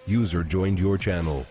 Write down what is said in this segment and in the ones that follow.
User joined your channel.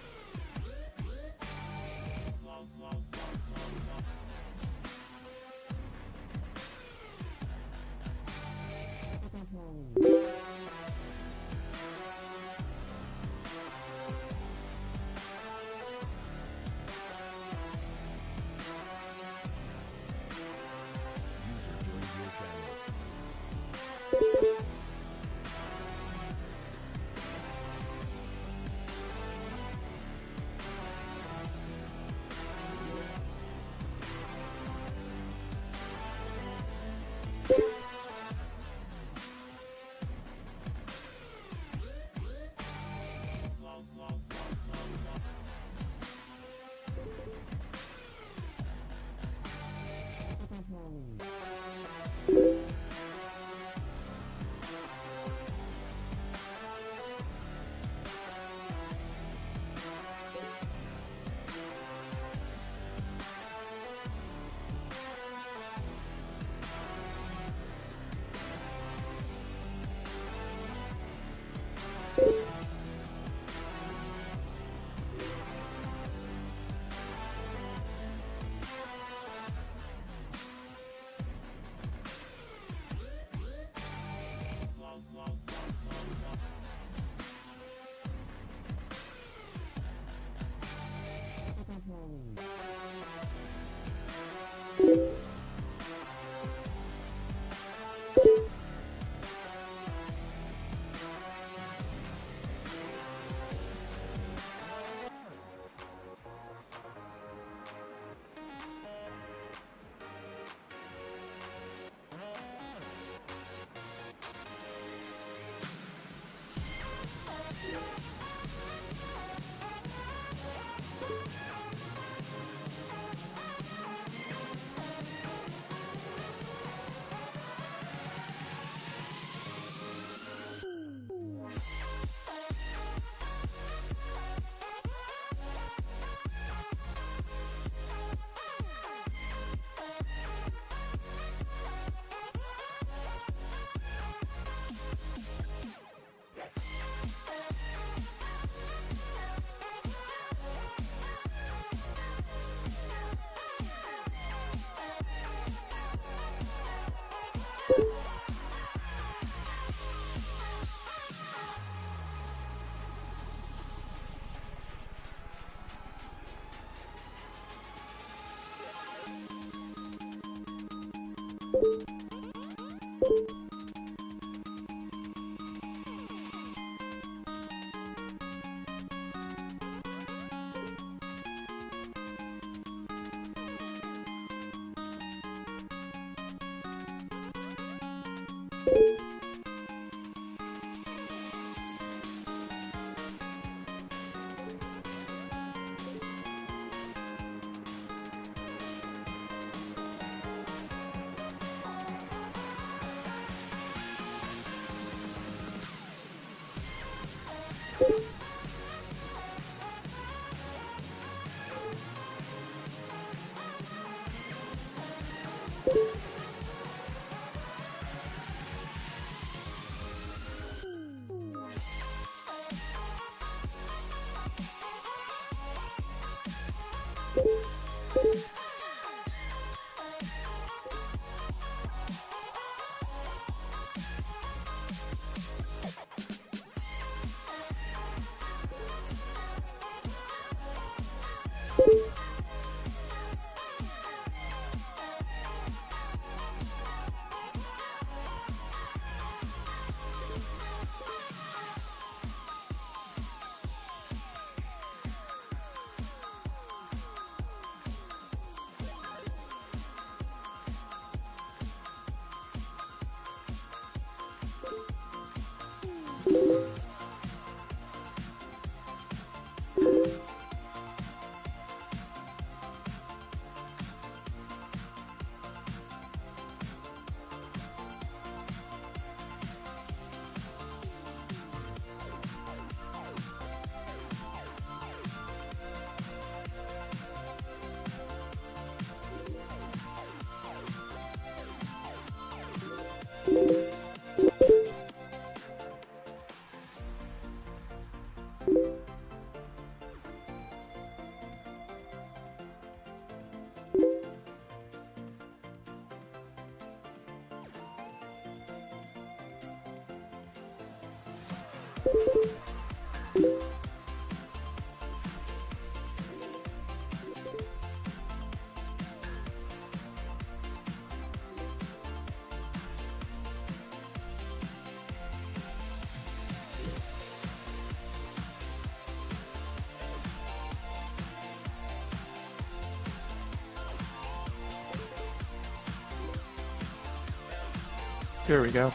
Here we go.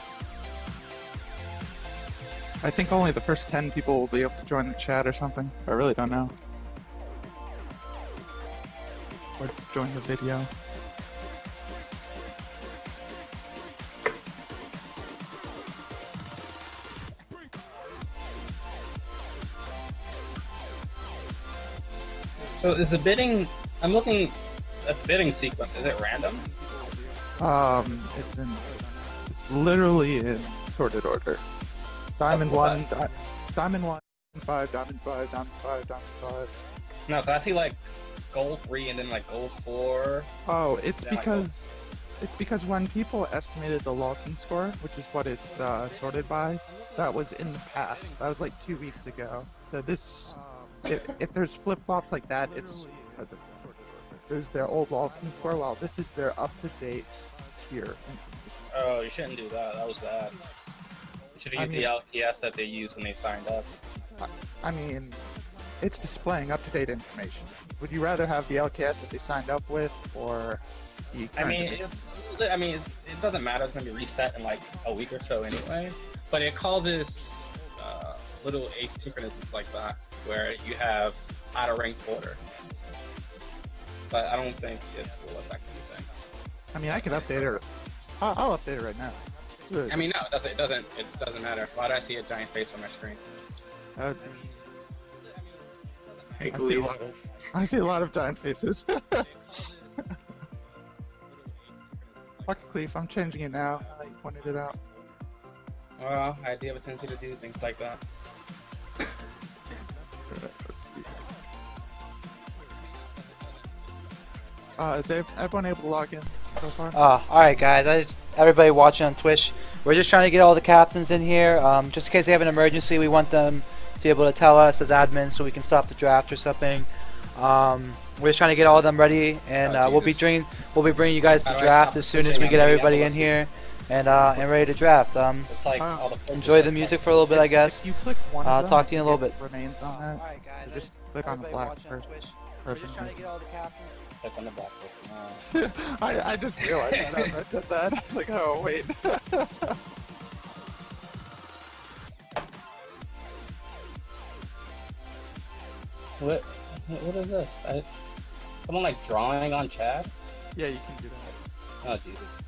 I think only the first 10 people will be able to join the chat or something. I really don't know. Or join the video. So is the bidding? I'm looking at the bidding sequence. Is it random? It's literally in sorted order. Diamond 1, Diamond 1, 5, Diamond 5, Diamond 5, Diamond 5. No, cause I see like gold 3 and then like gold 4. Oh, it's because when people estimated the locking score, which is what it's sorted by, that was in the past. That was like 2 weeks ago. So this, if there's flip-flops like that, it's there's their old locking score. Well, this is their up-to-date tier. Oh, you shouldn't do that. That was bad. You should have used the LPS that they used when they signed up. I mean, it's displaying up-to-date information. Would you rather have the LKS that they signed up with, or the current it doesn't matter. It's gonna be reset in like a week or so anyway. But it causes little asynchronisms like that, where you have out of rank order. But I don't think it will affect anything. I mean, I could update it. I'll update it right now. I mean, no, it doesn't matter. Why do I see a giant face on my screen? Hey, I see a lot of giant faces. Fuck Cleef, I'm changing it now. You pointed it out. Well, I do have a tendency to do things like that. Is everyone able to log in so far? Alright guys, everybody watching on Twitch, we're just trying to get all the captains in here, just in case they have an emergency. We want them to be able to tell us as admins so we can stop the draft or something. We're just trying to get all of them ready, and we'll be bringing you guys to draft as soon as we get everybody in here and ready to draft. It's like Enjoy the music for a little bit, I guess. If you click one I'll of talk them, to you in a little bit. Remains on that. Alright guys, Just click on the black person. we're just trying to get all the captains. Click on the black person. I just realized that after I said that. I was like, oh wait. What is this? Someone like drawing on chat? Yeah, you can do that. Oh Jesus.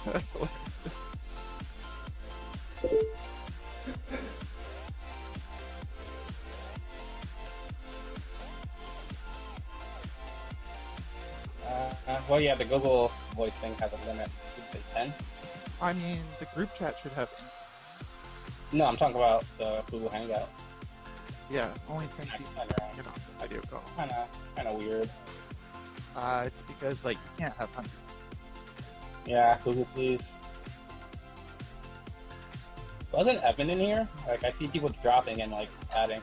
That's hilarious. Well, yeah, the Google Voice thing has a limit. Did you say 10? I mean, the group chat should have. No, I'm talking about the Google Hangout. Yeah, only 10 people get on the video call. Kind of weird. It's because like you can't have hundreds. Yeah, Google please. Wasn't Evan in here? Like, I see people dropping and like adding.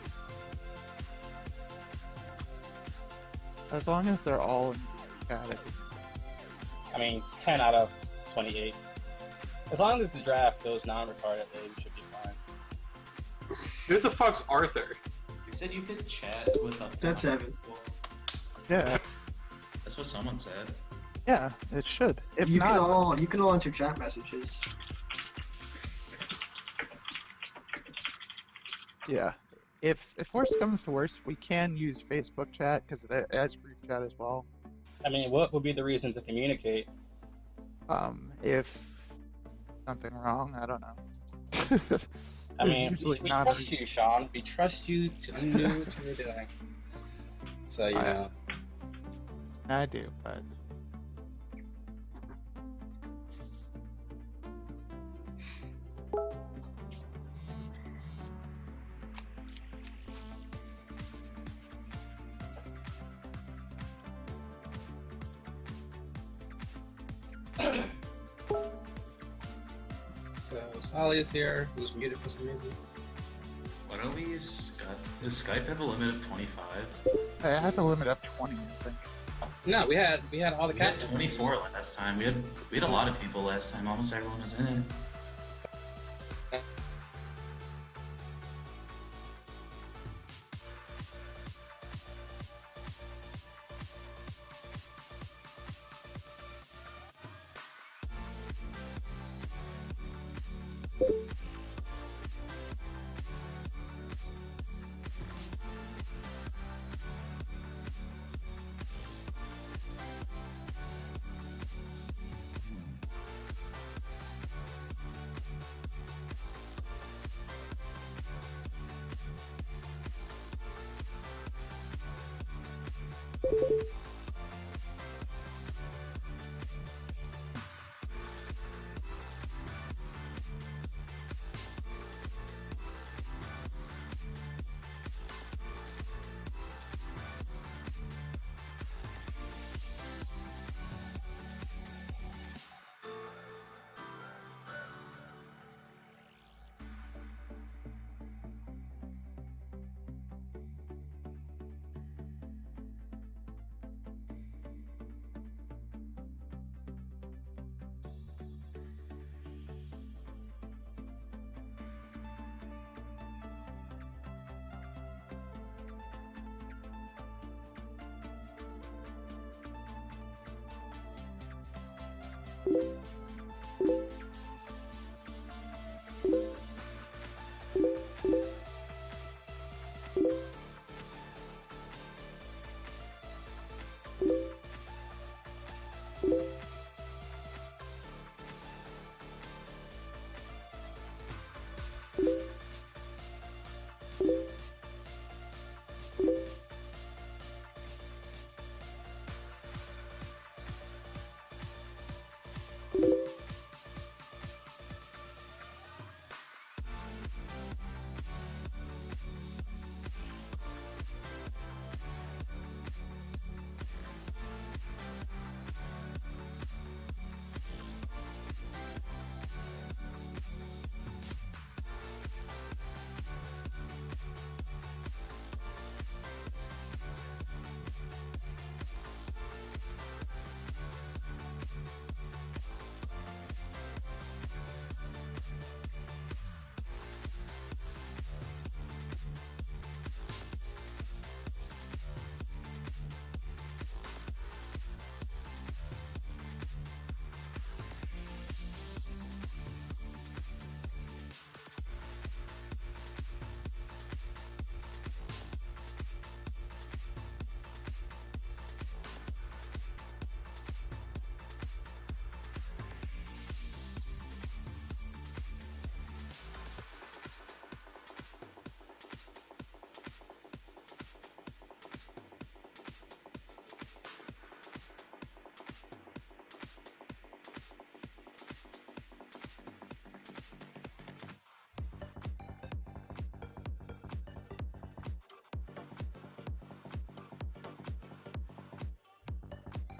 As long as they're all in the chat. I mean, it's 10 out of 28. As long as the draft goes non-retarded, they should be fine. Who the fuck's Arthur? You said you could chat with up to That's 100 Evan. people. Yeah, That's what someone said. yeah, it should. If You not, can all enter chat messages. yeah. If worse comes to worse, we can use Facebook chat because it has group chat as well. I mean, what would be the reason to communicate? If something wrong, I don't know. I There's mean, usually we not trust you, Sean. We trust you to do what you're doing. So, you know. I do, but So, Solly is here, who's muted for some reason. Why don't we use Skype? Does Skype have a limit of 25? It has a limit of 20, I think. No, we had all the We had captains. 24 last time. We had a lot of people last time. Almost everyone was in it.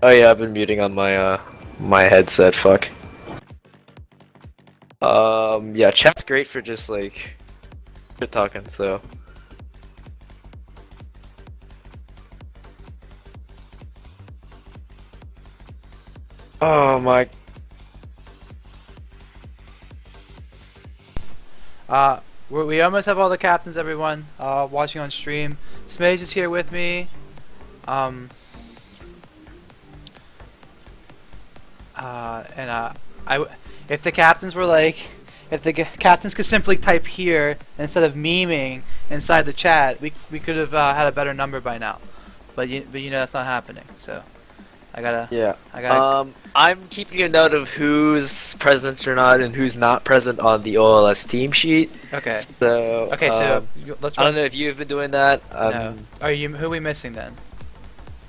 Oh yeah, I've been muting on my my headset. Fuck. Yeah, chat's great for just like for talking. So. Oh my. We almost have all the captains, everyone, watching on stream. Smaze is here with me. If the captains were like, if the captains could simply type here instead of memeing inside the chat, we could have had a better number by now. But you know that's not happening. So I gotta. Yeah. I gotta. I'm keeping a note of who's present or not and who's not present on the OLS team sheet. Okay. So. Okay. So let's. I don't know if you've been doing that. No. Are you? Who are we missing then?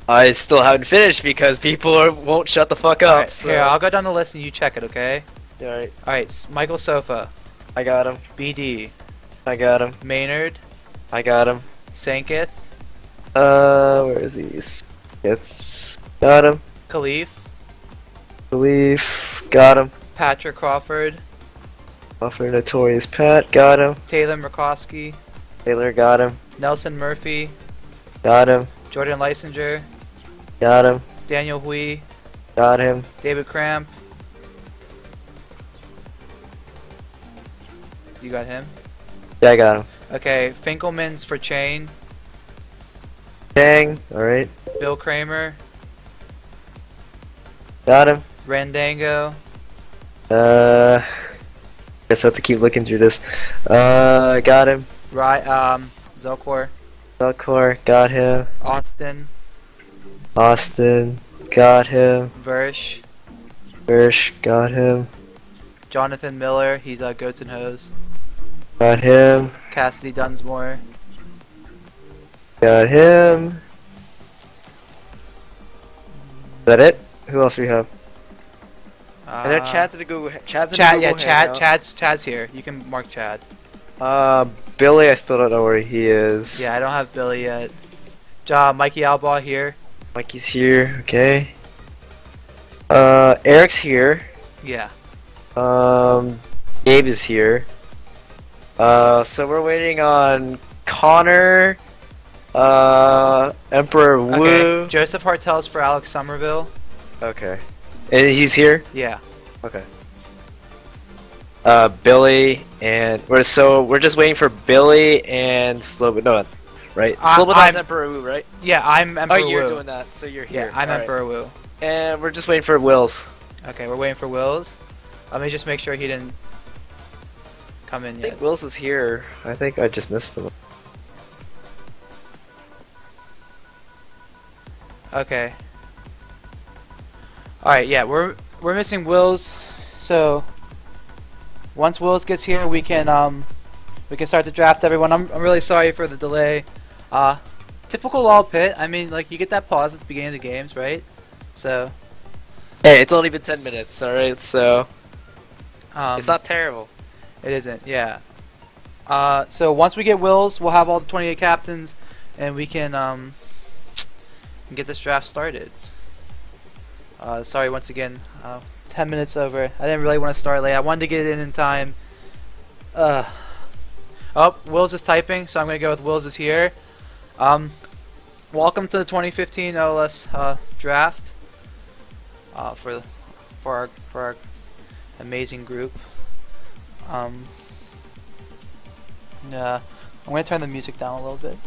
I still haven't finished because people won't shut the fuck up. Alright, So. here, I'll go down the list and you check it, okay? Alright. Alright, Michael Sofa, I got him. BD, I got him. Maynard, I got him. Sanketh, Where is he? It's got him. Khalif, Belief. Got him. Patrick Crawford, Buffer Notorious Pat, got him. Taylor Murkowski, Taylor, got him. Nelson Murphy, Got him. Jordan Lysinger, Got him. Daniel Hui, Got him. David Cramp. You got him? Yeah, I got him. Okay, Finkelman's for Chain, Dang. Alright. Bill Kramer, Got him. Randango, Guess I have to keep looking through this. Got him. Zelkor, Velcor, got him. Austin, Austin, got him. Versh, Hirsch, got him. Jonathan Miller, he's Goats and Hose, Got him. Cassidy Dunsmore, Got him. Is that it? Who else do we have? I know Chad's in a Google. Chad's in a Chad, Google yeah, Hangout. Chad's here. You can mark Chad. Billy, I still don't know where he is. Yeah, I don't have Billy yet. Mikey Albaugh here. Mikey's here. Okay. Eric's here. Yeah. Gabe is here. So we're waiting on Connor. Emperor Wu. Okay. Joseph Hartel's for Alex Somerville. Okay. And he's here. Yeah. Okay. Billy and we're just waiting for Billy and Slobodan, right? Slobodan's I'm- Emperor Wu, right? Yeah, I'm Emperor Oh, you're Wu. doing that, so you're here. Yeah, I'm Alright. Emperor Wu. And we're just waiting for Wills. Okay, we're waiting for Wills. Let me just make sure he didn't come in I yet. think Wills is here. I think I just missed him. Okay. Alright, yeah, we're missing Wills, so once Wills gets here we can start to draft everyone. I'm really sorry for the delay. Typical all pit, I mean like you get that pause at the beginning of the games, right? So Hey, it's only been 10 minutes, alright, so it's not terrible. It isn't, yeah. So once we get Wills, we'll have all the 28 captains and we can get this draft started. Sorry once again, 10 minutes over. I didn't really want to start late. I wanted to get it in time. Oh, Wills is typing, so I'm going to go with Wills is here. Welcome to the 2015 OLS draft for our amazing group. Yeah, I'm going to turn the music down a little bit.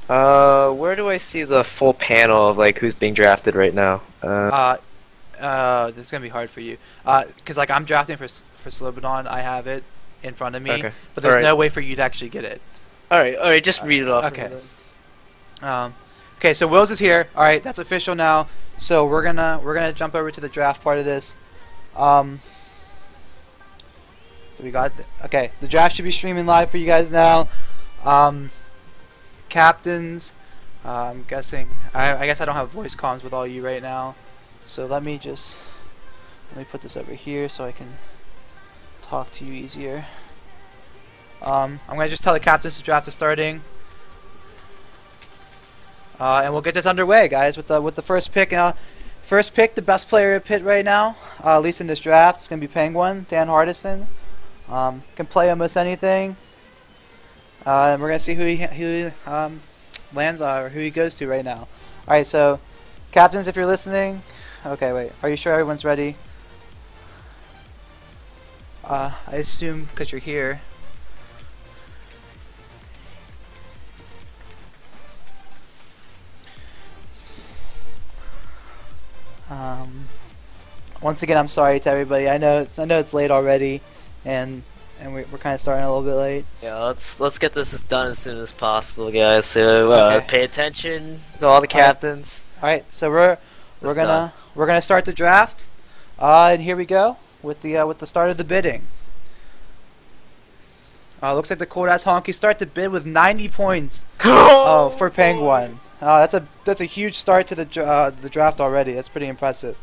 Where do I see the full panel of like who's being drafted right now? This is gonna be hard for you, cause like I'm drafting for Slobodan, I have it in front of me, Okay. but there's Alright. no way for you to actually get it. Alright, just read it off. Okay. Okay, so Wills is here. All right, that's official now. So we're gonna jump over to the draft part of this. We got okay. The draft should be streaming live for you guys now. Captains. I'm guessing. I guess I don't have voice comms with all you right now. So let me put this over here so I can talk to you easier. I'm gonna just tell the captains the draft is starting. And we'll get this underway, guys, with the first pick. First pick, the best player at Pitt right now, at least in this draft, is going to be Penguin, Dan Hardison. Can play almost anything. And we're going to see who he lands on, or who he goes to right now. Alright, so, captains, if you're listening. Okay, wait. Are you sure everyone's ready? I assume because you're here. Once again, I'm sorry to everybody. I know it's late already, and we're kind of starting a little bit late. Yeah, let's get this done as soon as possible, guys. So Okay. pay attention to all the captains. All right, so we're gonna start the draft, and here we go with the start of the bidding. Looks like the cold ass honky start to bid with 90 points. Oh, for Penguin. That's a huge start to the draft already. That's pretty impressive.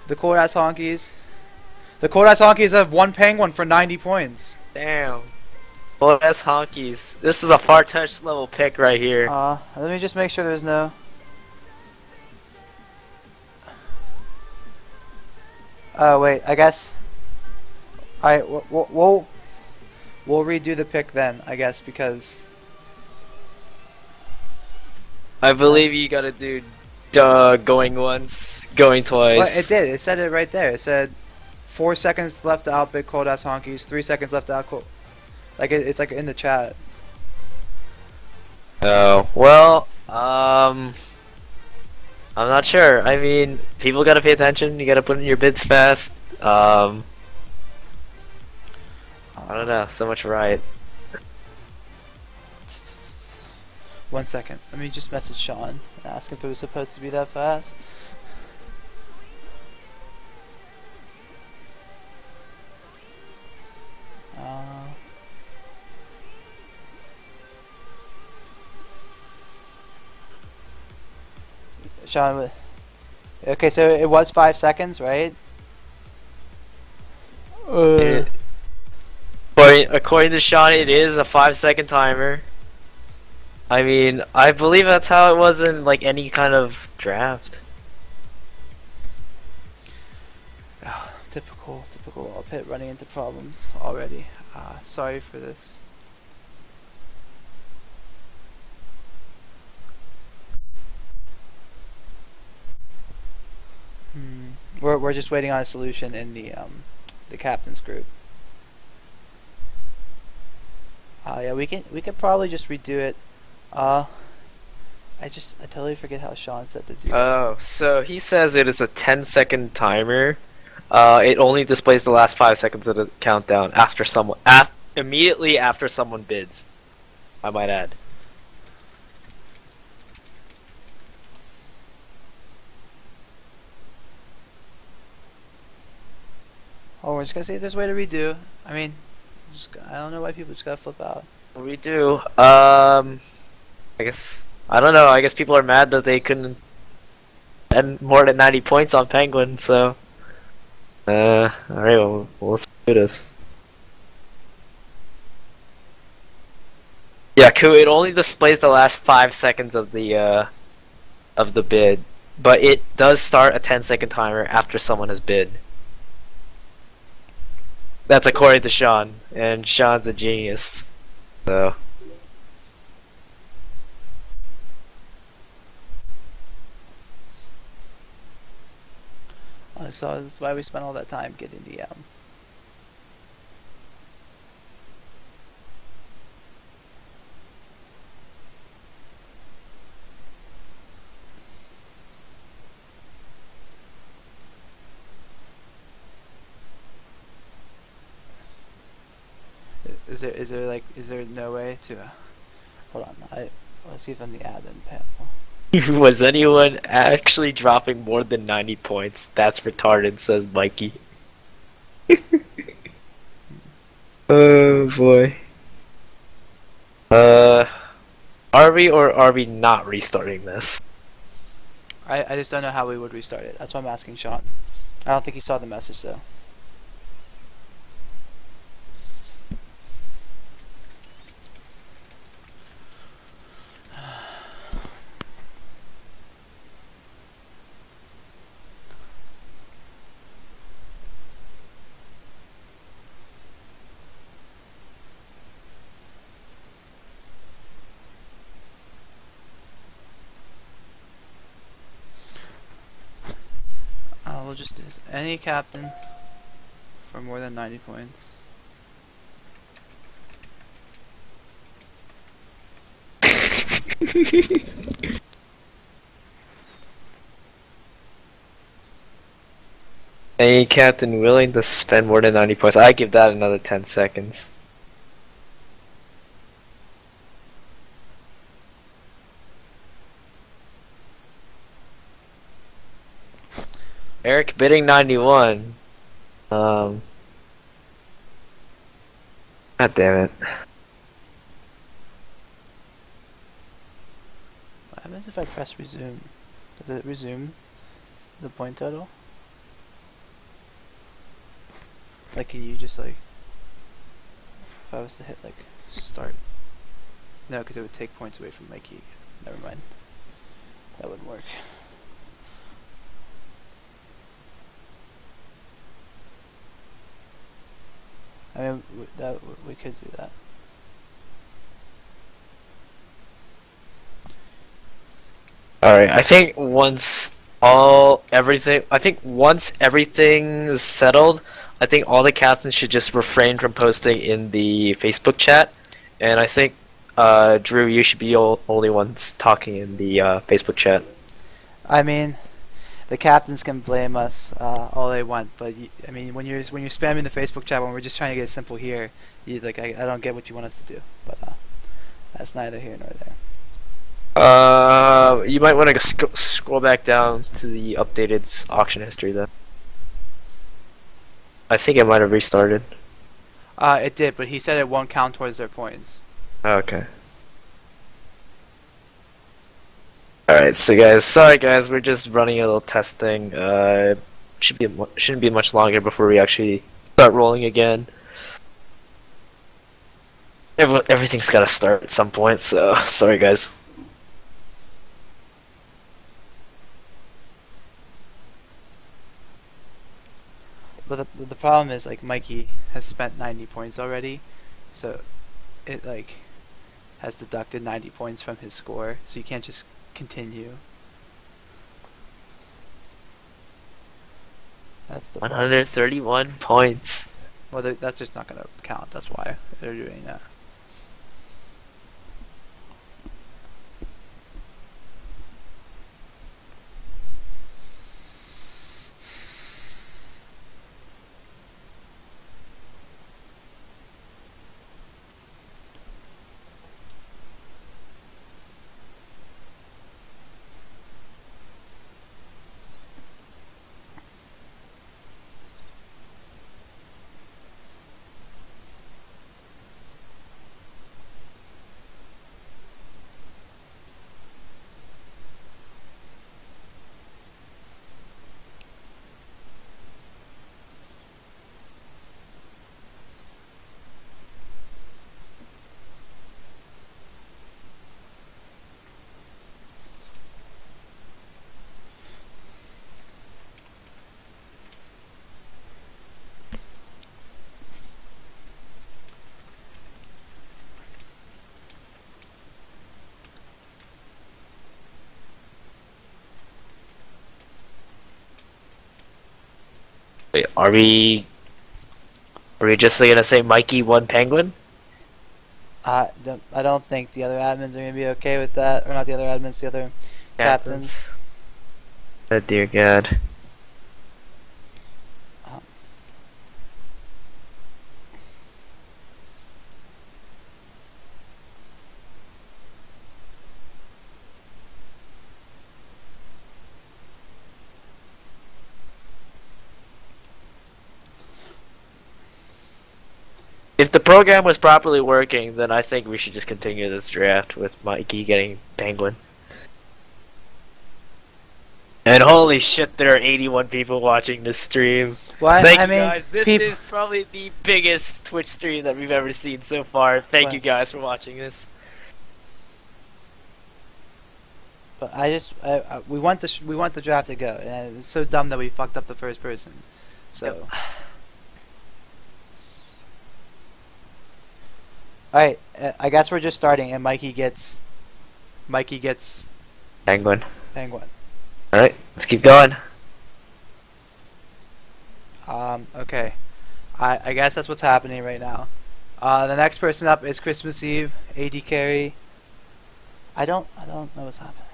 The cold ass honkies. The cold ass honkies have one Penguin for 90 points. Damn. Well, that's honkies. This is a far touch level pick right here. Let me just make sure there's no. Oh wait, I guess. Alright, we'll redo the pick then, I guess, because I believe you gotta do going once, going well, twice. it did. It said it right there. It said 4 seconds left to outbid cold ass honkies, 3 seconds left to out cold. Like it's like in the chat. Oh, well, I'm not sure. I mean, people gotta pay attention. You gotta put in your bids fast. I don't know. So much right. 1 second. Let me just message Sean and ask if it was supposed to be that fast. Sean, okay, so it was 5 seconds, right? According to Sean, it is a 5-second timer. I mean, I believe that's how it was in like any kind of draft. Oh, typical pit running into problems already. Sorry for this. We're just waiting on a solution in the captain's group. Yeah, we could probably just redo it. I totally forget how Sean said to do it. Oh, so he says it is a 10-second timer. It only displays the last 5 seconds of the countdown after someone immediately after someone bids. I might add. Oh, we're just gonna see if there's a way to redo. I mean, I don't know why people just gotta flip out. We do. I guess I don't know. I guess people are mad that they couldn't spend more than 90 points on Penguin. So, all right. Well, let's do this. Yeah, Ku. It only displays the last 5 seconds of the bid, but it does start a 10-second timer after someone has bid. That's according to Sean, and Sean's a genius. So. So that's why we spent all that time getting the Is there no way to hold on? Let's see if I'm the admin panel. Was anyone actually dropping more than 90 points? That's retarded, says Mikey. Oh boy. Are we or are we not restarting this? I just don't know how we would restart it. That's why I'm asking Sean. I don't think he saw the message though. We'll just do this. Any captain for more than 90 points. Any captain willing to spend more than 90 points? I give that another 10 seconds. Eric bidding 91. God damn it. What happens if I press resume? Does it resume the point total? Like, can you just like, if I was to hit like start? No, because it would take points away from my key. Never mind. That wouldn't work. we could do that. All right. I think once everything is settled, I think all the captains should just refrain from posting in the Facebook chat, and I think Drew, you should be only ones talking in the Facebook chat. I mean, the captains can blame us all they want, but I mean, when you're spamming the Facebook chat when we're just trying to get it simple here, I don't get what you want us to do. But that's neither here nor there. You might want to scroll back down to the updated auction history though. I think it might have restarted. It did, but he said it won't count towards their points. Okay. Alright, so guys, sorry guys, we're just running a little testing. Shouldn't be much longer before we actually start rolling again. Everything's gotta start at some point, so sorry guys. But the problem is, like, Mikey has spent 90 points already, so it has deducted 90 points from his score, so you can't just continue. That's the problem. 131 points. Well, that's just not gonna count. That's why they're doing that. Wait, are we just gonna say Mikey won Penguin? I don't think the other admins are gonna be okay with that, or not the other admins, the other captains. Oh dear God. If the program was properly working, then I think we should just continue this draft with Mikey getting Penguin. And holy shit, there are 81 people watching this stream. Well, Thank I you mean, guys. This is probably the biggest Twitch stream that we've ever seen so far. Thank you guys for watching this. But we want the draft to go, and it's so dumb that we fucked up the first person. So. Alright, I guess we're just starting, and Mikey gets Penguin. Penguin. Alright, let's keep going. Okay. I guess that's what's happening right now. The next person up is Christmas Eve, AD carry. I don't know what's happening.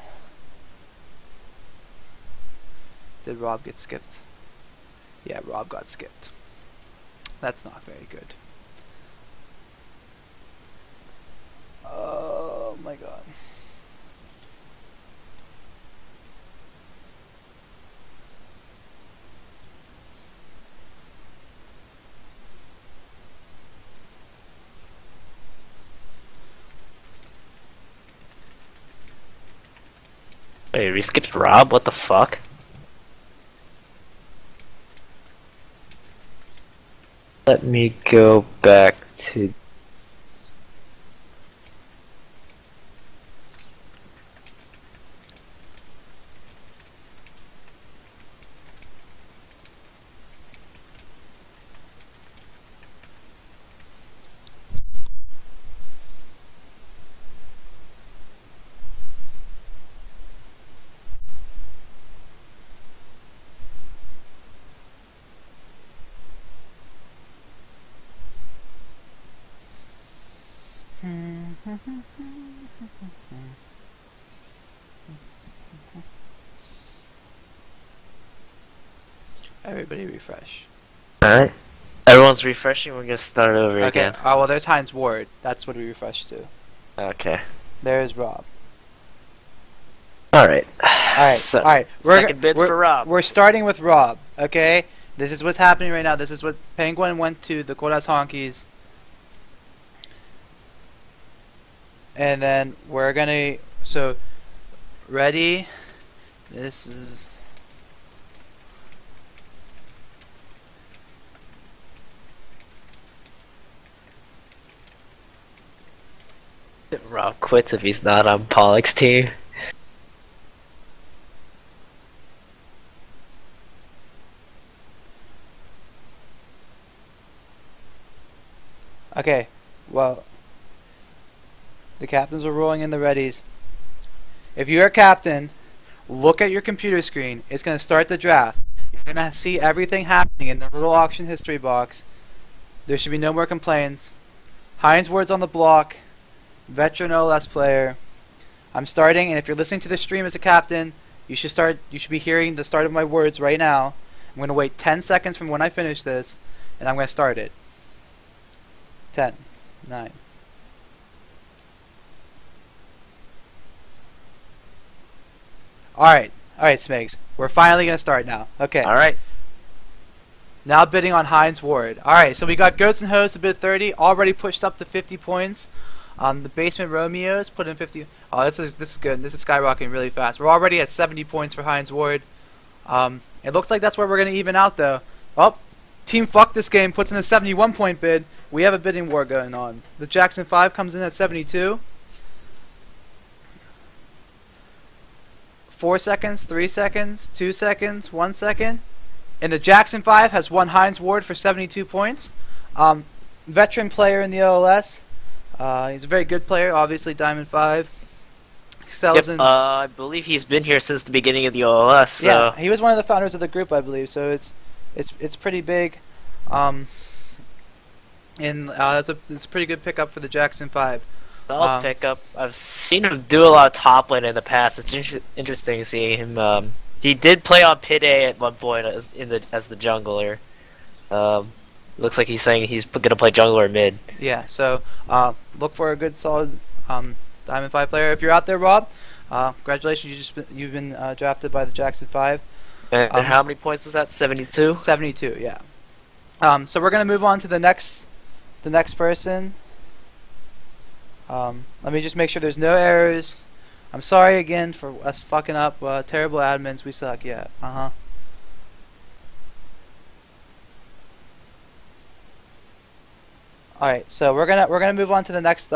Did Rob get skipped? Yeah, Rob got skipped. That's not very good. Oh my god. Wait, we skipped Rob? What the fuck? Let me go back to... Everybody refresh. Alright. Everyone's refreshing, we're gonna start over Okay. again. Oh well, there's Heinz Ward. That's what we refreshed to. Okay. There's Rob. Alright. Alright. So, Alright. second bids for Rob. We're starting with Rob. Okay. This is what's happening right now. This is what Penguin went to the Cold Ass Honkies. And then we're gonna ready. This is Rob quits if he's not on Pollock's team. okay. Well, the captains are rolling in the readies. If you're a captain, look at your computer screen. It's gonna start the draft. You're gonna see everything happening in the little auction history box. There should be no more complaints. Heinz Ward's on the block. Veteran OLS player. I'm starting, and if you're listening to this stream as a captain, you should be hearing the start of my words right now. I'm going to wait 10 seconds from when I finish this, and I'm going to start it. 10, 9. Alright, Smigs. We're finally going to start now. Okay. Alright. Now bidding on Heinz Ward. Alright, so we got Goats and Hoes to bid 30, already pushed up to 50 points. The Basement Romeos put in 50. Oh, this is good. This is skyrocketing really fast. We're already at 70 points for Heinz Ward. It looks like that's where we're going to even out, though. Oh, Team Fuck This Game puts in a 71 point bid. We have a bidding war going on. The Jackson 5 comes in at 72. 4 seconds, 3 seconds, 2 seconds, 1 second. And the Jackson 5 has won Heinz Ward for 72 points. Veteran player in the OLS. He's a very good player, obviously Diamond 5. Excels in... I believe he's been here since the beginning of the OLS. So. Yeah, he was one of the founders of the group, I believe. So it's pretty big. And it's a pretty good pickup for the Jackson 5. Solid pickup. I've seen him do a lot of top lane in the past. It's interesting seeing him. He did play on Pit A at one point as the jungler. Looks like he's saying he's gonna play jungler mid. Yeah, so look for a good, solid Diamond 5 player. If you're out there, Rob, congratulations. You've been drafted by the Jackson 5. And how many points is that? 72. 72, yeah. So we're gonna move on to the next person. Let me just make sure there's no errors. I'm sorry again for us fucking up. Terrible admins, we suck. Yeah. All right, so we're gonna move on to the next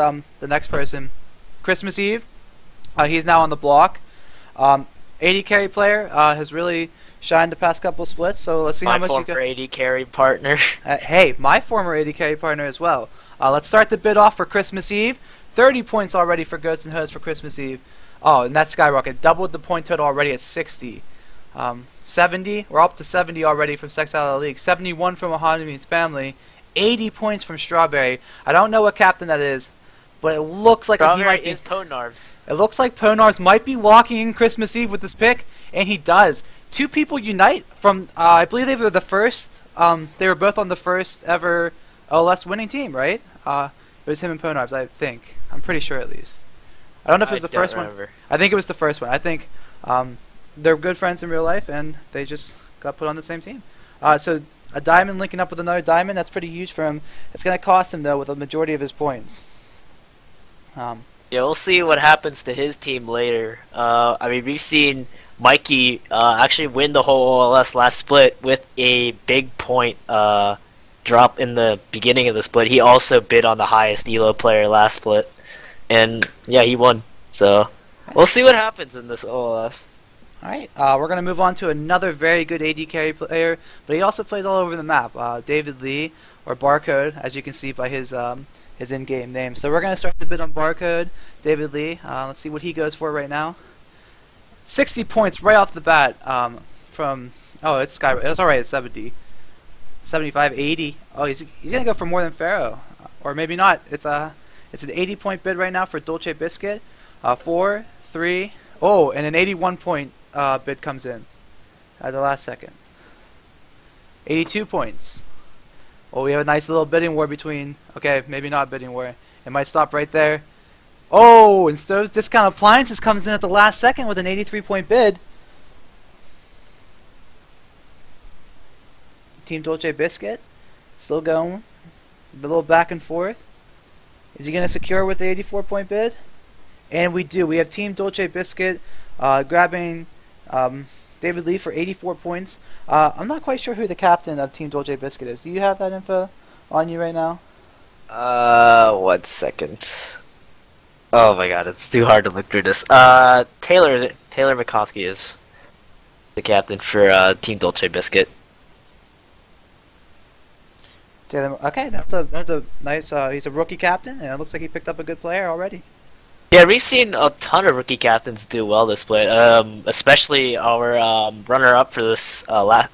person, Christmas Eve. He's now on the block. 80 carry player has really shined the past couple splits. So let's see how much you My can. former 80 carry partner. Hey, my former 80 carry partner as well. Let's start the bid off for Christmas Eve. 30 points already for Goats and Hoes for Christmas Eve. Oh, and that skyrocket doubled the point total already at 60. 70. We're up to 70 already from Sex Out of the League. 71 from Mahoney's family. 80 points from Strawberry. I don't know what captain that is, but it looks like he Strawberry might be. is Ponarvs. It looks like Ponarvs might be locking in Christmas Eve with this pick, and he does. Two people unite from. I believe they were the first. They were both on the first ever OLS winning team, right? It was him and Ponarvs, I think. I'm pretty sure at least. I don't know if it was the first one. I think it was the first one. I think they're good friends in real life, and they just got put on the same team. So a diamond linking up with another diamond, that's pretty huge for him. It's going to cost him, though, with a majority of his points. Yeah, we'll see what happens to his team later. I mean, we've seen Mikey actually win the whole OLS last split with a big point drop in the beginning of the split. He also bid on the highest ELO player last split. And yeah, he won. So we'll see what happens in this OLS. Alright, we're going to move on to another very good AD carry player, but he also plays all over the map. David Lee, or Barcode, as you can see by his in-game name. So we're going to start the bid on Barcode, David Lee. Let's see what he goes for right now. 60 points right off the bat from... Oh, it's alright, it's 70. 75, 80. Oh, he's going to go for more than Pharaoh. Or maybe not. It's It's an 80-point bid right now for Dolce Biscuit. 4, 3. Oh, and an 81-point bid comes in at the last second. 82 points. Oh, we have a nice little bidding war between. Okay, maybe not bidding war. It might stop right there. Oh, and Stove's Discount Appliances comes in at the last second with an 83-point bid. Team Dolce Biscuit still going. A little back and forth. Is he going to secure with the 84-point bid? And we do. We have Team Dolce Biscuit grabbing David Lee for 84 points. I'm not quite sure who the captain of Team Dolce Biscuit is. Do you have that info on you right now? 1 second. Oh my god, it's too hard to look through this. Taylor McCoskey is the captain for Team Dolce Biscuit. Okay, that's a nice. He's a rookie captain, and it looks like he picked up a good player already. Yeah, we've seen a ton of rookie captains do well this split, especially our runner-up for this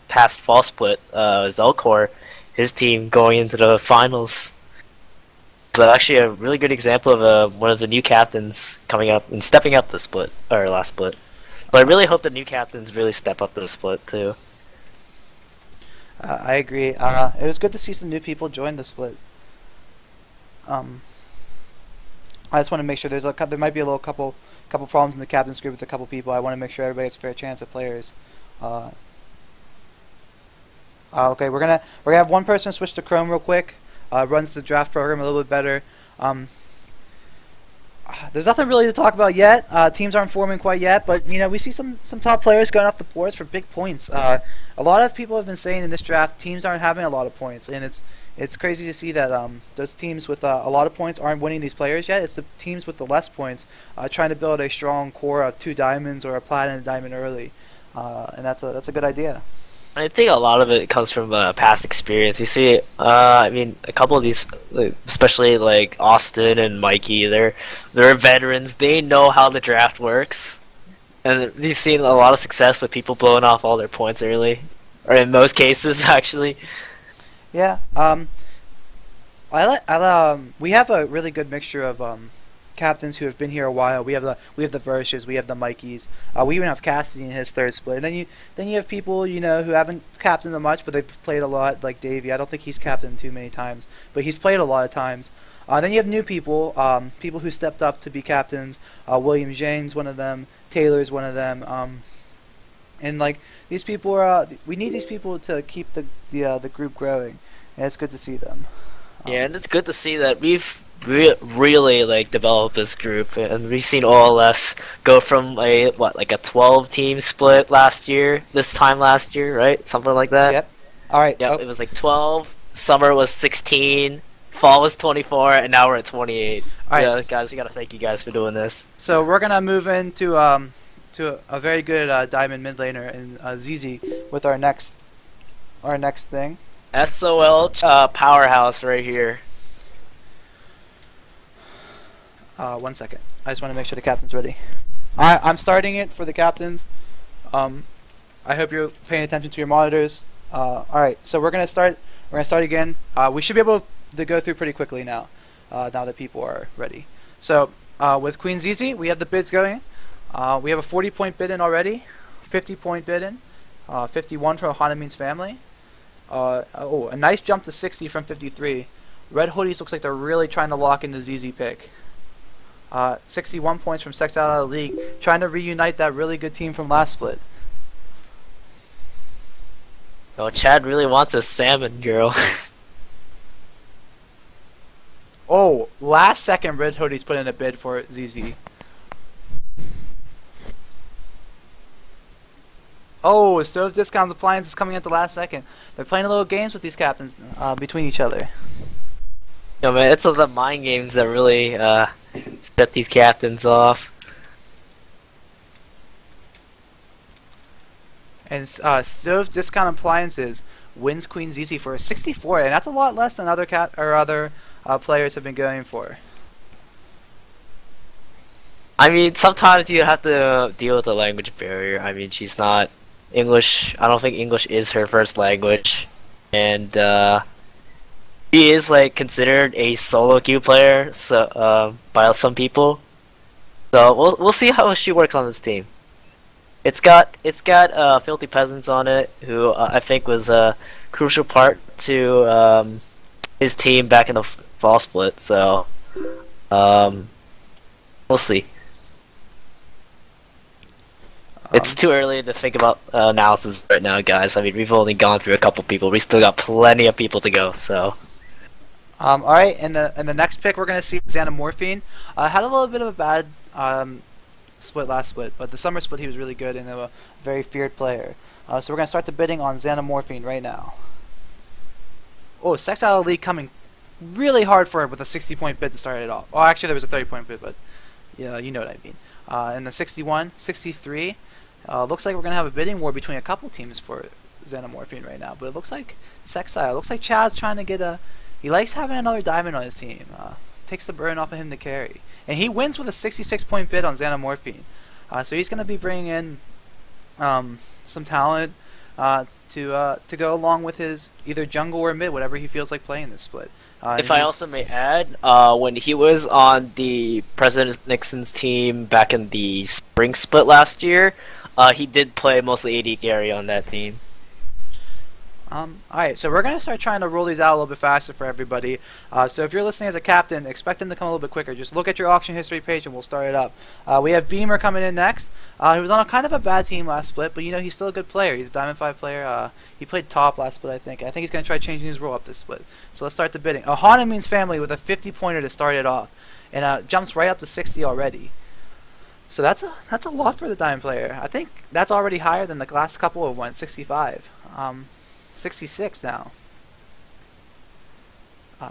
past fall split, Zelcor, his team going into the finals. So actually a really good example of one of the new captains coming up and stepping up the split, or last split. But I really hope the new captains really step up the split too. I agree. It was good to see some new people join the split. I just want to make sure there might be a couple problems in the captain's group with a couple people. I want to make sure everybody gets a fair chance at players. Okay, we're gonna have one person switch to Chrome real quick. Runs the draft program a little bit better. There's nothing really to talk about yet. Teams aren't forming quite yet, but we see some top players going off the boards for big points. A lot of people have been saying in this draft teams aren't having a lot of points, and it's crazy to see that those teams with a lot of points aren't winning these players yet. It's the teams with the less points trying to build a strong core of 2 diamonds or a platinum diamond early, and that's a good idea. I think a lot of it comes from past experience. You see, I mean, a couple of these, especially like Austin and Mikey, they're veterans. They know how the draft works, and you've seen a lot of success with people blowing off all their points early, or in most cases, actually. Yeah. We have a really good mixture of captains who have been here a while. We have the Vershes, we have the Mikeys. We even have Cassidy in his third split. And then you have people who haven't captained them much, but they've played a lot, like Davey. I don't think he's captained too many times, but he's played a lot of times. Then you have new people, people who stepped up to be captains. William Jane's one of them. Taylor's one of them. And like these people are, we need these people to keep the group growing, and it's good to see them. Yeah, and it's good to see that we've really like developed this group, and we've seen OLS go from a 12-team split this time last year, right? Something like that. Yep. All right. Yep. It was like 12. Summer was 16. Fall was 24, and now we're at 28. All right, yeah, guys, we gotta thank you guys for doing this. So we're gonna move into to a very good diamond mid laner in ZZ with our next thing. SOL powerhouse right here. 1 second. I just want to make sure the captain's ready. I'm starting it for the captains. I hope you're paying attention to your monitors. All right, so we're gonna start. We're gonna start again. We should be able to go through pretty quickly now. Now that people are ready. So with Queen ZZ, we have the bids going. We have a 40-point bid in already, 50-point bid in, 51 from Hanamin's family. A nice jump to 60 from 53. Red Hoodies looks like they're really trying to lock in the ZZ pick. 61 points from Sex Out of the League, trying to reunite that really good team from last split. Oh, Chad really wants a salmon girl. Oh, last second Red Hoodies put in a bid for ZZ. Oh, Stove Discounts Appliance is coming at the last second. They're playing a little games with these captains between each other. Yo, man, it's the mind games that really set these captains off. And Stove Discount Appliances wins Queen ZZ for a 64, and that's a lot less than other players have been going for. I mean, sometimes you have to deal with the language barrier. I mean, she's not English. I don't think English is her first language, and he is like considered a solo queue player, so by some people. So we'll see how she works on this team. It's got Filthy Peasants on it, who I think was a crucial part to his team back in the fall split. So we'll see. It's too early to think about analysis right now, guys. I mean, we've only gone through a couple people. We still got plenty of people to go. So All right, and the next pick we're gonna see Xanamorphine. Had a little bit of a bad split last split, but the summer split he was really good and a very feared player. So we're gonna start the bidding on Xanamorphine right now. Oh, Sex Out of the League coming really hard for it with a 60-point bid to start it off. Oh, actually there was a 30-point bid, but yeah, you know what I mean. And the 61, 63. Looks like we're gonna have a bidding war between a couple teams for Xanamorphine right now. But it looks like Sexile. Looks like Chaz trying to get a. He likes having another diamond on his team. Takes the burden off of him to carry, and he wins with a 66-point bid on Xanamorphine. So he's gonna be bringing in some talent to go along with his either jungle or mid, whatever he feels like playing this split. if I also may add, when he was on the President Nixon's team back in the spring split last year, he did play mostly AD carry on that team. Alright, so we're going to start trying to roll these out a little bit faster for everybody. So if you're listening as a captain, expect them to come a little bit quicker. Just look at your auction history page and we'll start it up. We have Beamer coming in next. He was on a kind of a bad team last split, but you know he's still a good player. He's a Diamond 5 player. He played top last split, I think. I think he's going to try changing his role up this split. So let's start the bidding. Ohana means family with a 50-pointer to start it off. And jumps right up to 60 already. So that's a lot for the Diamond player. I think that's already higher than the last couple of ones, 65. 66 now.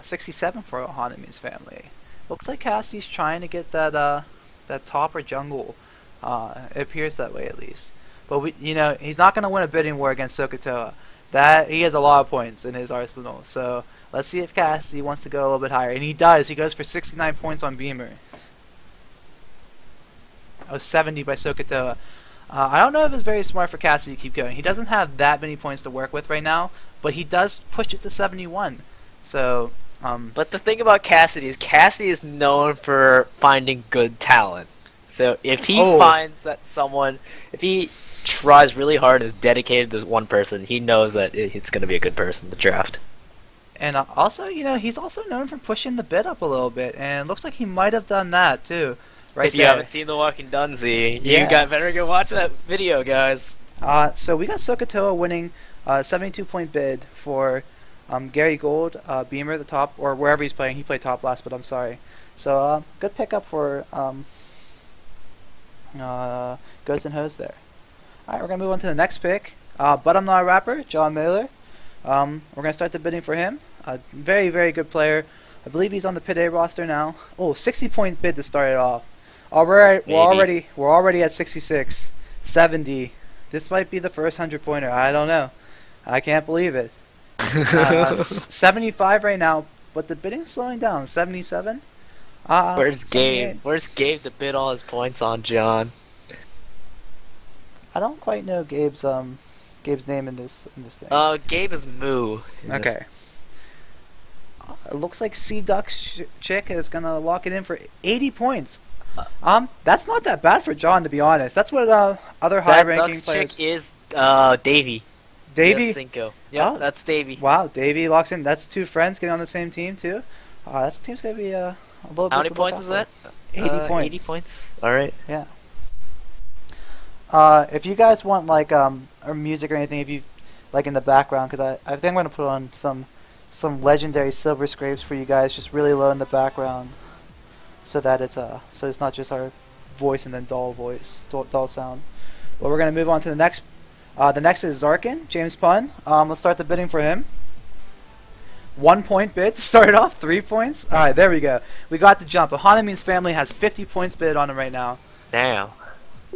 67 for Ohanamin's family. Looks like Cassie's trying to get that that top or jungle. It appears that way at least. But he's not going to win a bidding war against Sokotoa. That he has a lot of points in his arsenal. So let's see if Cassie wants to go a little bit higher, and he does. He goes for 69 points on Beamer. 70 by Sokotoa. I don't know if it's very smart for Cassie to keep going. He doesn't have that many points to work with right now, but he does push it to 71. So, But the thing about Cassidy is known for finding good talent. So if he finds that if he tries really hard and is dedicated to one person, he knows that it's going to be a good person to draft. And also, he's also known for pushing the bid up a little bit, and it looks like he might have done that too. Right if you there. haven't seen The Walking Dunsey, Yeah. you better go watch that video, guys. So we got Sokotoa winning 72-point bid for Gary Gold, Beamer, the top, or wherever he's playing. He played top last, but I'm sorry. So good pickup for Goats and Hose there. Alright, we're going to move on to the next pick. But I'm Not a Rapper, John Miller. We're going to start the bidding for him. A very, very good player. I believe he's on the Pit A roster now. 60-point bid to start it off. We're already at 66, 70. This might be the first 100-pointer. I don't know. I can't believe it. 75 right now, but the bidding's slowing down. 77. Where's 78. Gabe? Where's Gabe to bid all his points on John? I don't quite know Gabe's name in this thing. Gabe is Moo. Okay. It looks like Sea Duck's chick is gonna lock it in for 80 points. That's not that bad for John, to be honest. That's what other high-ranking Duck's players. chick is Davey. Davey. Cinco. Yeah, Oh. that's Davey. Wow, Davey locks in. That's two friends getting on the same team too. That team's gonna be a little bit. How many to look points out is for. that? 80 points. 80 points. All right. Yeah. If you guys want like or music or anything, if you like in the background, because I think I'm gonna put on some legendary silver scrapes for you guys, just really low in the background, so that it's not just our voice and then dull sound. But we're gonna move on to the next. The next is Zarkin, James Pun. Let's start the bidding for him. 1 point bid to start it off. 3 points. All right, there we go. We got the jump. Ohanamin's family has 50 points bid on him right now. Damn.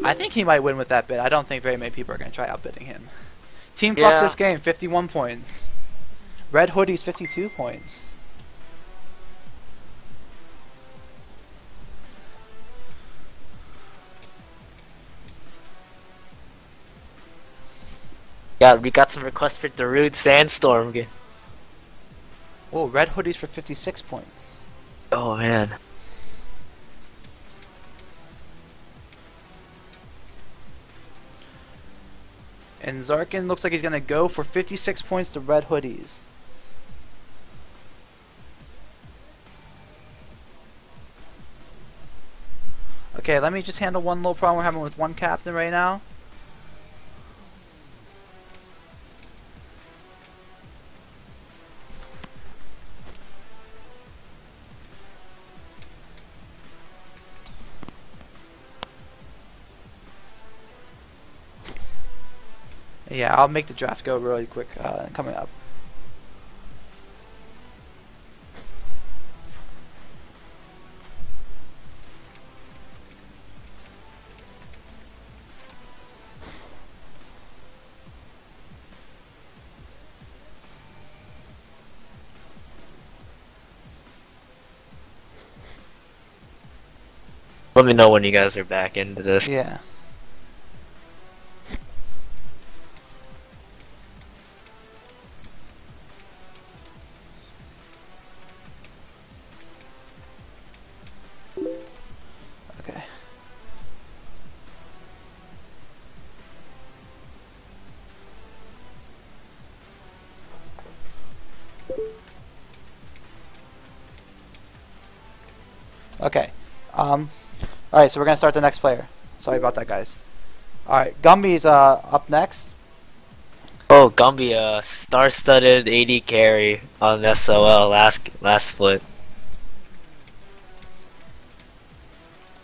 I think he might win with that bid. I don't think very many people are going to try outbidding him. Team Yeah. Fuck this game, 51 points. Red Hoodies, 52 points. We got some requests for Darude Sandstorm. Oh, red hoodies for 56 points. Oh man. And Zarkin looks like he's gonna go for 56 points to red hoodies. Okay, let me just handle one little problem we're having with one captain right now. Yeah, I'll make the draft go really quick coming up. Let me know when you guys are back into this. Yeah. Okay. Okay. Alright, so we're gonna start the next player. Sorry about that, guys. Alright, Gumby's up next. Oh, Gumby, star-studded AD carry on SOL last split.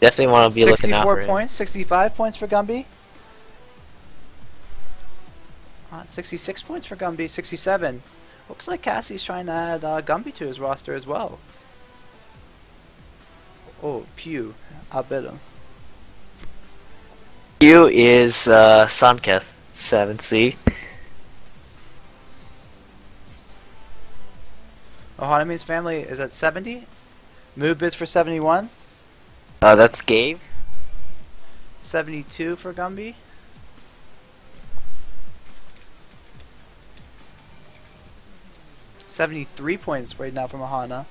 Definitely want to be looking out 64 for him. points, 65 points for Gumby. 66 points for Gumby, 67. Looks like Cassie's trying to add Gumby to his roster as well. Oh, Pew. Outbid him. Q is Sunketh 7C. Ohanami's family is at 70. Move bids for 71. That's Gabe. 72 for Gumby. $73 points right now from Ohana.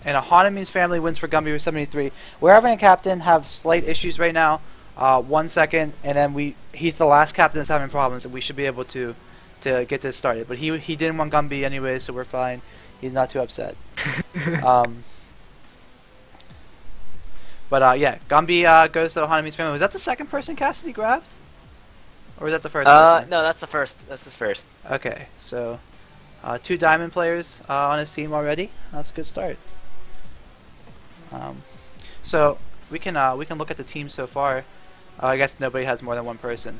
And Ohanami's family wins for Gumby with 73. We're having a captain have slight issues right now. 1 second, and then he's the last captain that's having problems, and we should be able to get this started. But he didn't want Gumby anyway, so we're fine. He's not too upset. Yeah, Gumby goes to Ohanami's family. Was that the second person Cassidy grabbed? Or was that the first person? No, that's the first. That's his first. Okay, so 2 diamond players on his team already. That's a good start. So we can look at the team so far. I guess nobody has more than one person.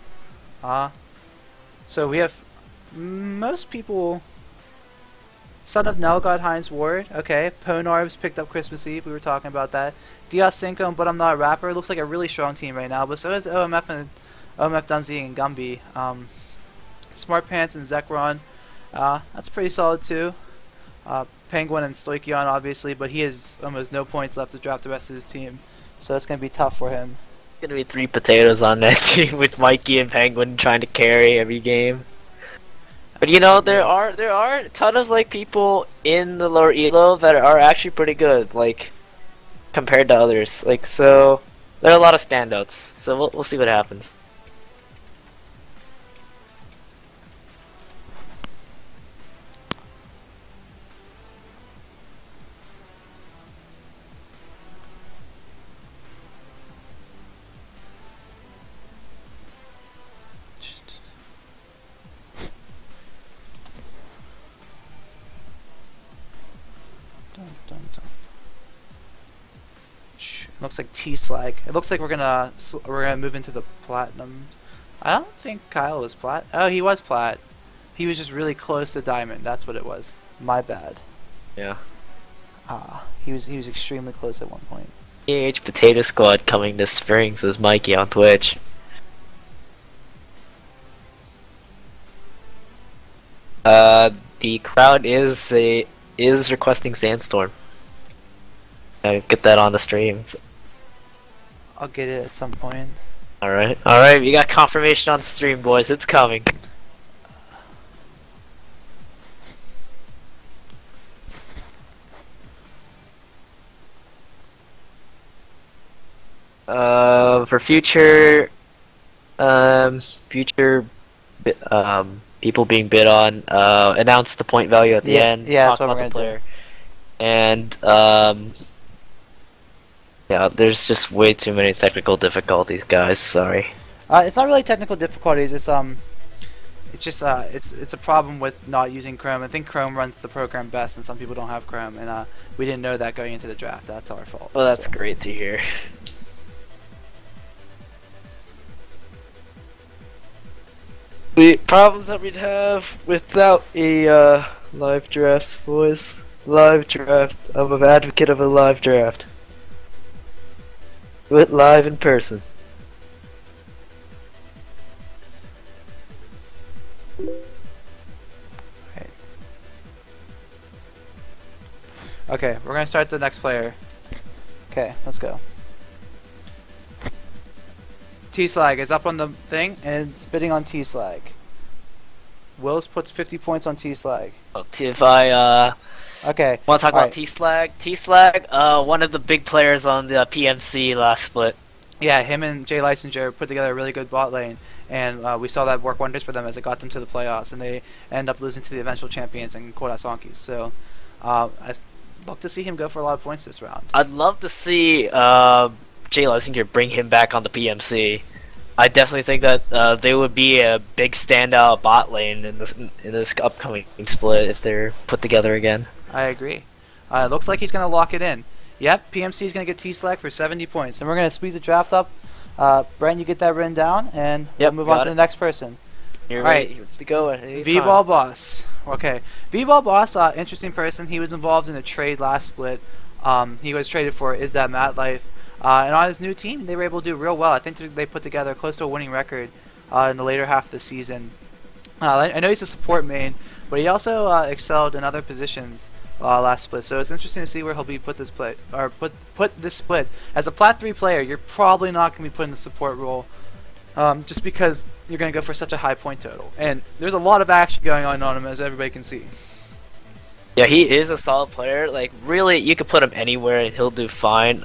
So we have most people. Son of Nelgod Heinz Ward. Okay, Ponarbs picked up Christmas Eve. We were talking about that. Diaz Cinco, but I'm not a rapper. Looks like a really strong team right now. But so is OMF and OMF Dunzi and Gumby. Smart Pants and Zekron. That's pretty solid too. Penguin and Stoichion obviously, but he has almost no points left to draft the rest of his team. So it's going to be tough for him. Gonna be 3 potatoes on that team with Mikey and Penguin trying to carry every game. But you know, there are a ton of like people in the lower elo that are actually pretty good, like compared to others. Like so, there are a lot of standouts. So we'll see what happens. Looks like T-Slag. It looks like we're gonna move into the platinum. I don't think Kyle was plat. Oh, he was plat. He was just really close to diamond. That's what it was. My bad. Yeah. He was extremely close at one point. EH Potato Squad coming this spring, says Mikey on Twitch. The crowd is requesting Sandstorm. Get that on the stream. I'll get it at some point. Alright, alright, we got confirmation on stream, boys. It's coming. For future, people being bid on, announce the point value at the end, yeah, talk that's what about we're the gonna player, and, yeah, there's just way too many technical difficulties, guys, sorry. It's not really technical difficulties. It's just it's a problem with not using Chrome. I think Chrome runs the program best, and some people don't have Chrome, and we didn't know that going into the draft. That's our fault. Well, that's so. great to hear. The problems that we'd have without a live draft, boys. Live draft. I'm an advocate of a live draft. Do it live in person. Okay, we're gonna start the next player. Okay, let's go. T-Slag is up on the thing and it's bidding on T-Slag. Wills puts 50 points on T-Slag. If I Okay. want to talk about alright. T-Slag, T-Slag, one of the big players on the PMC last split. Yeah, him and Jay Lysinger put together a really good bot lane, and we saw that work wonders for them as it got them to the playoffs, and they end up losing to the eventual champions and Koda Sonkis. So, I look to see him go for a lot of points this round. I'd love to see Jay Lysinger bring him back on the PMC. I definitely think that they would be a big standout bot lane in this upcoming split if they're put together again. I agree. It looks like he's going to lock it in. Yep, PMC is going to get T-Slag for 70 points. And we're going to speed the draft up. Brent, you get that written down, and we'll move on to the next person. You're Alright. ready to go at any time. V-Ball Boss. Okay. V-Ball Boss, interesting person. He was involved in a trade last split. He was traded for Is That Mad Life. And on his new team, they were able to do real well. I think they put together close to a winning record in the later half of the season. I know he's a support main, but he also excelled in other positions last split. So it's interesting to see where he'll be put this split. Put this split. As a Plat 3 player, you're probably not going to be put in the support role. Just because you're going to go for such a high point total. And there's a lot of action going on him, as everybody can see. Yeah, he is a solid player. Like, really, you could put him anywhere and he'll do fine.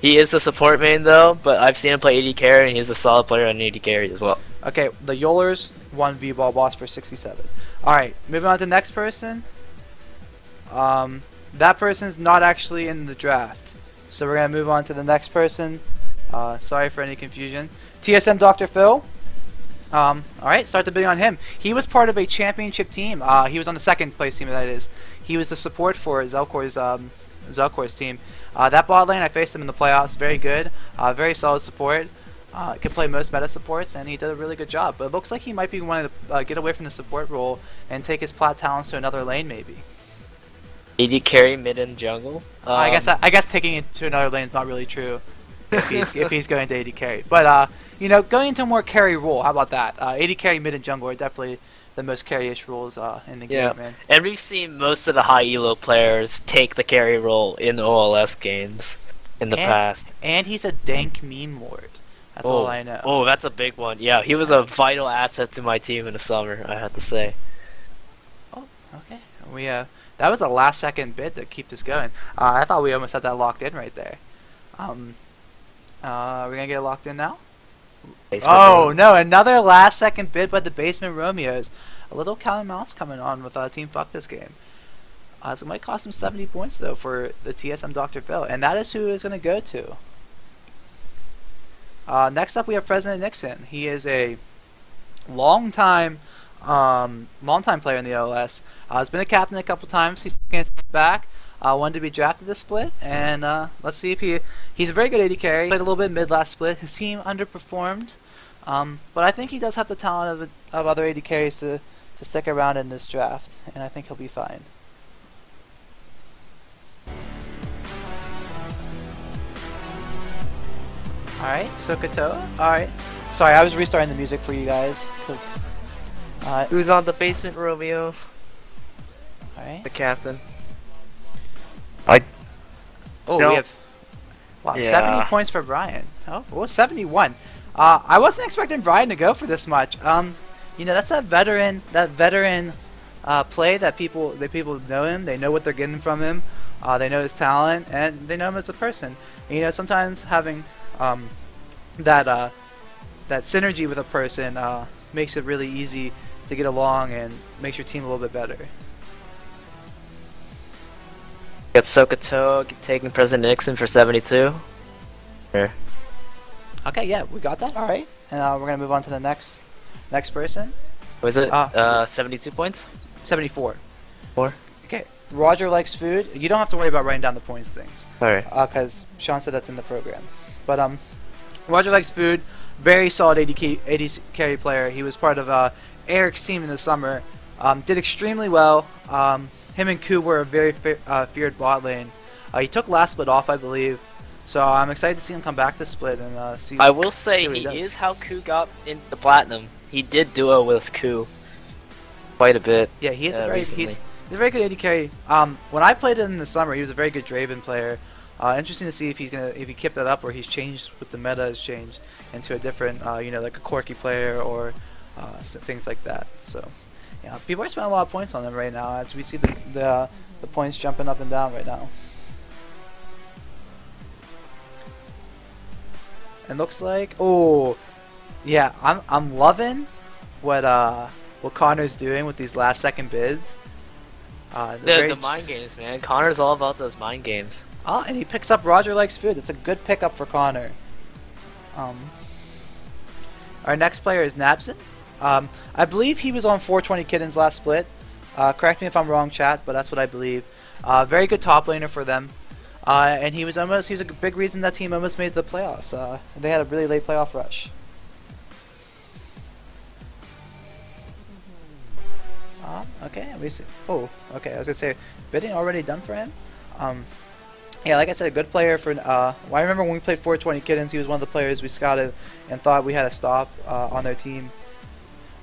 He is a support main, though, but I've seen him play AD carry, and he's a solid player on AD carry as well. Okay, the Yolers won V-Ball Boss for 67. Alright, moving on to the next person. That person's not actually in the draft. So we're going to move on to the next person. Sorry for any confusion. TSM Dr. Phil. Alright, start the bidding on him. He was part of a championship team. He was on the second place team, that is. He was the support for Zelcor's team. That bot lane, I faced him in the playoffs. Very good. Very solid support. Can play most meta supports, and he did a really good job. But it looks like he might be wanting to get away from the support role and take his plat talents to another lane, maybe. AD carry, mid, and jungle. I guess taking it to another lane is not really true if he's going to AD carry. But you know, going into a more carry role, how about that? AD carry, mid, and jungle are definitely the most carry-ish roles in the game, man. And we've seen most of the high elo players take the carry role in OLS games in the past. And he's a dank meme lord. That's all I know. Oh, that's a big one. Yeah, he was a vital asset to my team in the summer, I have to say. Oh, okay. That was a last-second bid to keep this going. I thought we almost had that locked in right there. Are we gonna get it locked in now? No, another last-second bid by the Basement Romeos. A little cat and mouse coming on with Team Fuck this game. So it might cost him 70 points though for the TSM Dr. Phil, and that is who it's gonna go to. Next up, we have President Nixon. He is a long-time player in the OLS. He's been a captain a couple times. He's taking a step back. Wanted to be drafted this split, and let's see if he's a very good AD carry. Played a little bit mid last split. His team underperformed, but I think he does have the talent of other AD carries to stick around in this draft, and I think he'll be fine. Alright, Sokoto. Alright. Sorry, I was restarting the music for you guys. Who's on the Basement Romeos? Alright. The captain. Oh, No. we have Wow, Yeah. 70 points for Brian. Oh, well, 71. I wasn't expecting Brian to go for this much. You know, that's that veteran play that people know him. They know what they're getting from him. They know his talent, and they know him as a person. And, you know, sometimes having that synergy with a person makes it really easy to get along and makes your team a little bit better. Got Sokoto taking President Nixon for 72. Sure. Okay, yeah, we got that. All right, and we're gonna move on to the next person. Was it 72 72 points? 74. 4? Okay, Roger likes food. You don't have to worry about writing down the points things, Alright. because Sean said that's in the program. But Roger likes food. Very solid AD carry player. He was part of Eric's team in the summer. Did extremely well. Him and Ku were a very feared bot lane. He took last split off, I believe. So I'm excited to see him come back this split and see. I will say see what he does. is how Ku got into platinum. He did duo with Ku quite a bit. Yeah, he is a recently. he's a very good AD carry. When I played it in the summer, he was a very good Draven player. Interesting to see if he kept that up or he's changed with the meta has changed into a different you know, like a Corki player or things like that. So yeah, people are spending a lot of points on him right now as we see the points jumping up and down right now. And looks like, oh yeah, I'm loving what Connor's doing with these last second bids. The mind games, man. Connor's all about those mind games. Oh, and he picks up Roger Likes Food. That's a good pickup for Connor. Our next player is Nabson. I believe he was on 420 Kittens last split. Correct me if I'm wrong, chat, but that's what I believe. Very good top laner for them. And he was a big reason that team almost made the playoffs. They had a really late playoff rush. Okay, we see. Oh, okay. I was gonna say, bidding already done for him. Yeah, like I said, a good player for. Well, I remember when we played 420 Kittens, he was one of the players we scouted and thought we had a stop on their team.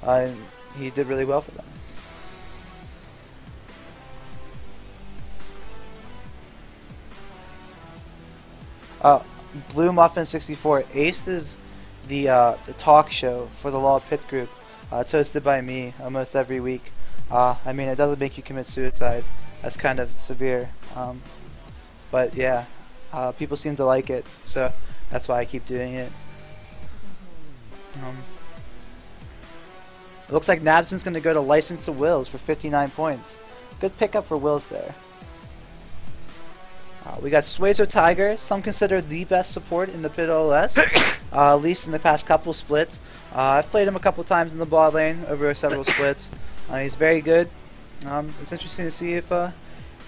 And he did really well for them. Blue Muffin 64. Ace is the talk show for the Law Pit group. It's hosted by me almost every week. I mean, it doesn't make you commit suicide. That's kind of severe. But yeah, people seem to like it, so that's why I keep doing it. It looks like Nabson's going to go to License to Wills for 59 points. Good pickup for Wills there. We got Suezo Tiger, some consider the best support in the Pit OLS, at least in the past couple splits. I've played him a couple times in the bot lane over several splits. He's very good. It's interesting to see if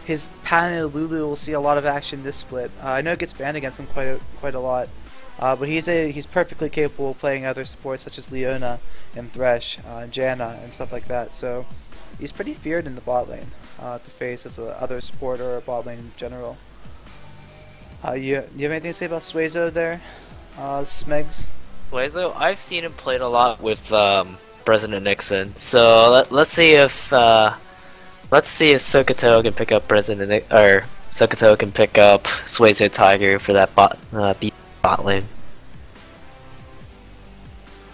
his Paladin Lulu will see a lot of action this split. I know it gets banned against him quite a lot, but he's perfectly capable of playing other supports such as Leona and Thresh, Janna, and stuff like that. So he's pretty feared in the bot lane to face as a other support or a bot lane in general. You have anything to say about Suezo there, Smegs? Suezo, I've seen him played a lot with President Nixon. So let's see if Sokoto can pick up Sokoto can pick up Suezo Tiger for that bot lane.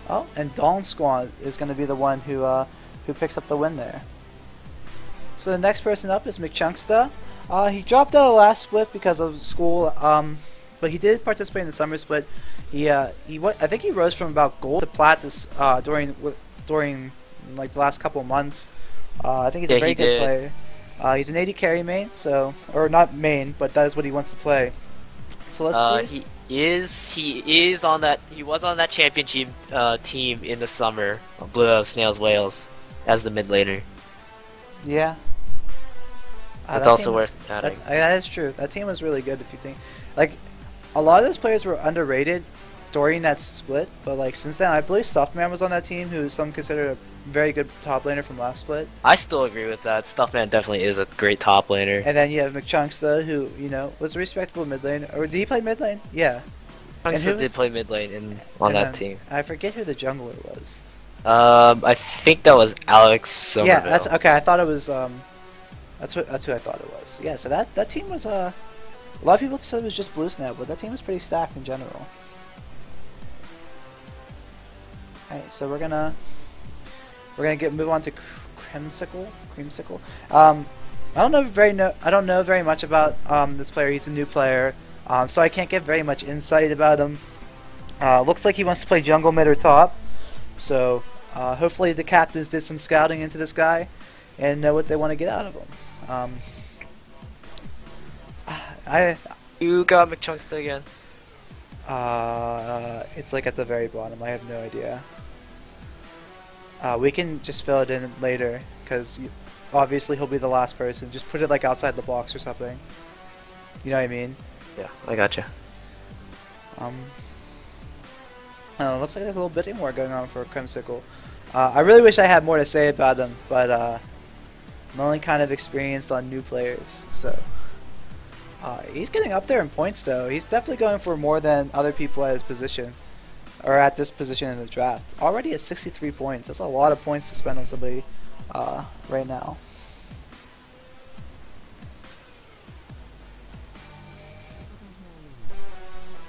Oh, and Dawn Squad is going to be the one who picks up the win there. So the next person up is McChunksta. He dropped out of last split because of school, but he did participate in the summer split. I think he rose from about gold to plat during like the last couple of months. I think he's a very good player. He's an AD carry main, or not main, but that is what he wants to play. So let's see. He was on that championship team in the summer, Blue Snails Wales, as the mid laner. Yeah. That's also worth noting. That is true. That team was really good if you think. Like, a lot of those players were underrated during that split, but like since then, I believe Stuffman was on that team, who some consider a very good top laner from last split. I still agree with that. Stuffman definitely is a great top laner. And then you have McChunksta, who, you know, was a respectable mid lane. Or did he play mid lane? Yeah. Chunksta did play mid lane on that team. I forget who the jungler was. I think that was Alex Somerville. Yeah, that's okay. I thought it was that's who I thought it was. Yeah, so that team was A lot of people said it was just Blue Snap, but that team is pretty stacked in general. Alright, so we're gonna move on to Creamsicle. I don't know very much about this player. He's a new player, so I can't get very much insight about him. Looks like he wants to play jungle, mid, or top. So hopefully the captains did some scouting into this guy and know what they want to get out of him. You got McChunksta again. It's like at the very bottom. I have no idea. We can just fill it in later because obviously he'll be the last person. Just put it like outside the box or something. You know what I mean? Yeah, I gotcha. I don't know, looks like there's a little bit more going on for Creamsicle. I really wish I had more to say about him, but I'm only kind of experienced on new players, so. He's getting up there in points though. He's definitely going for more than other people at his position. Or at this position in the draft. Already at 63 points. That's a lot of points to spend on somebody right now.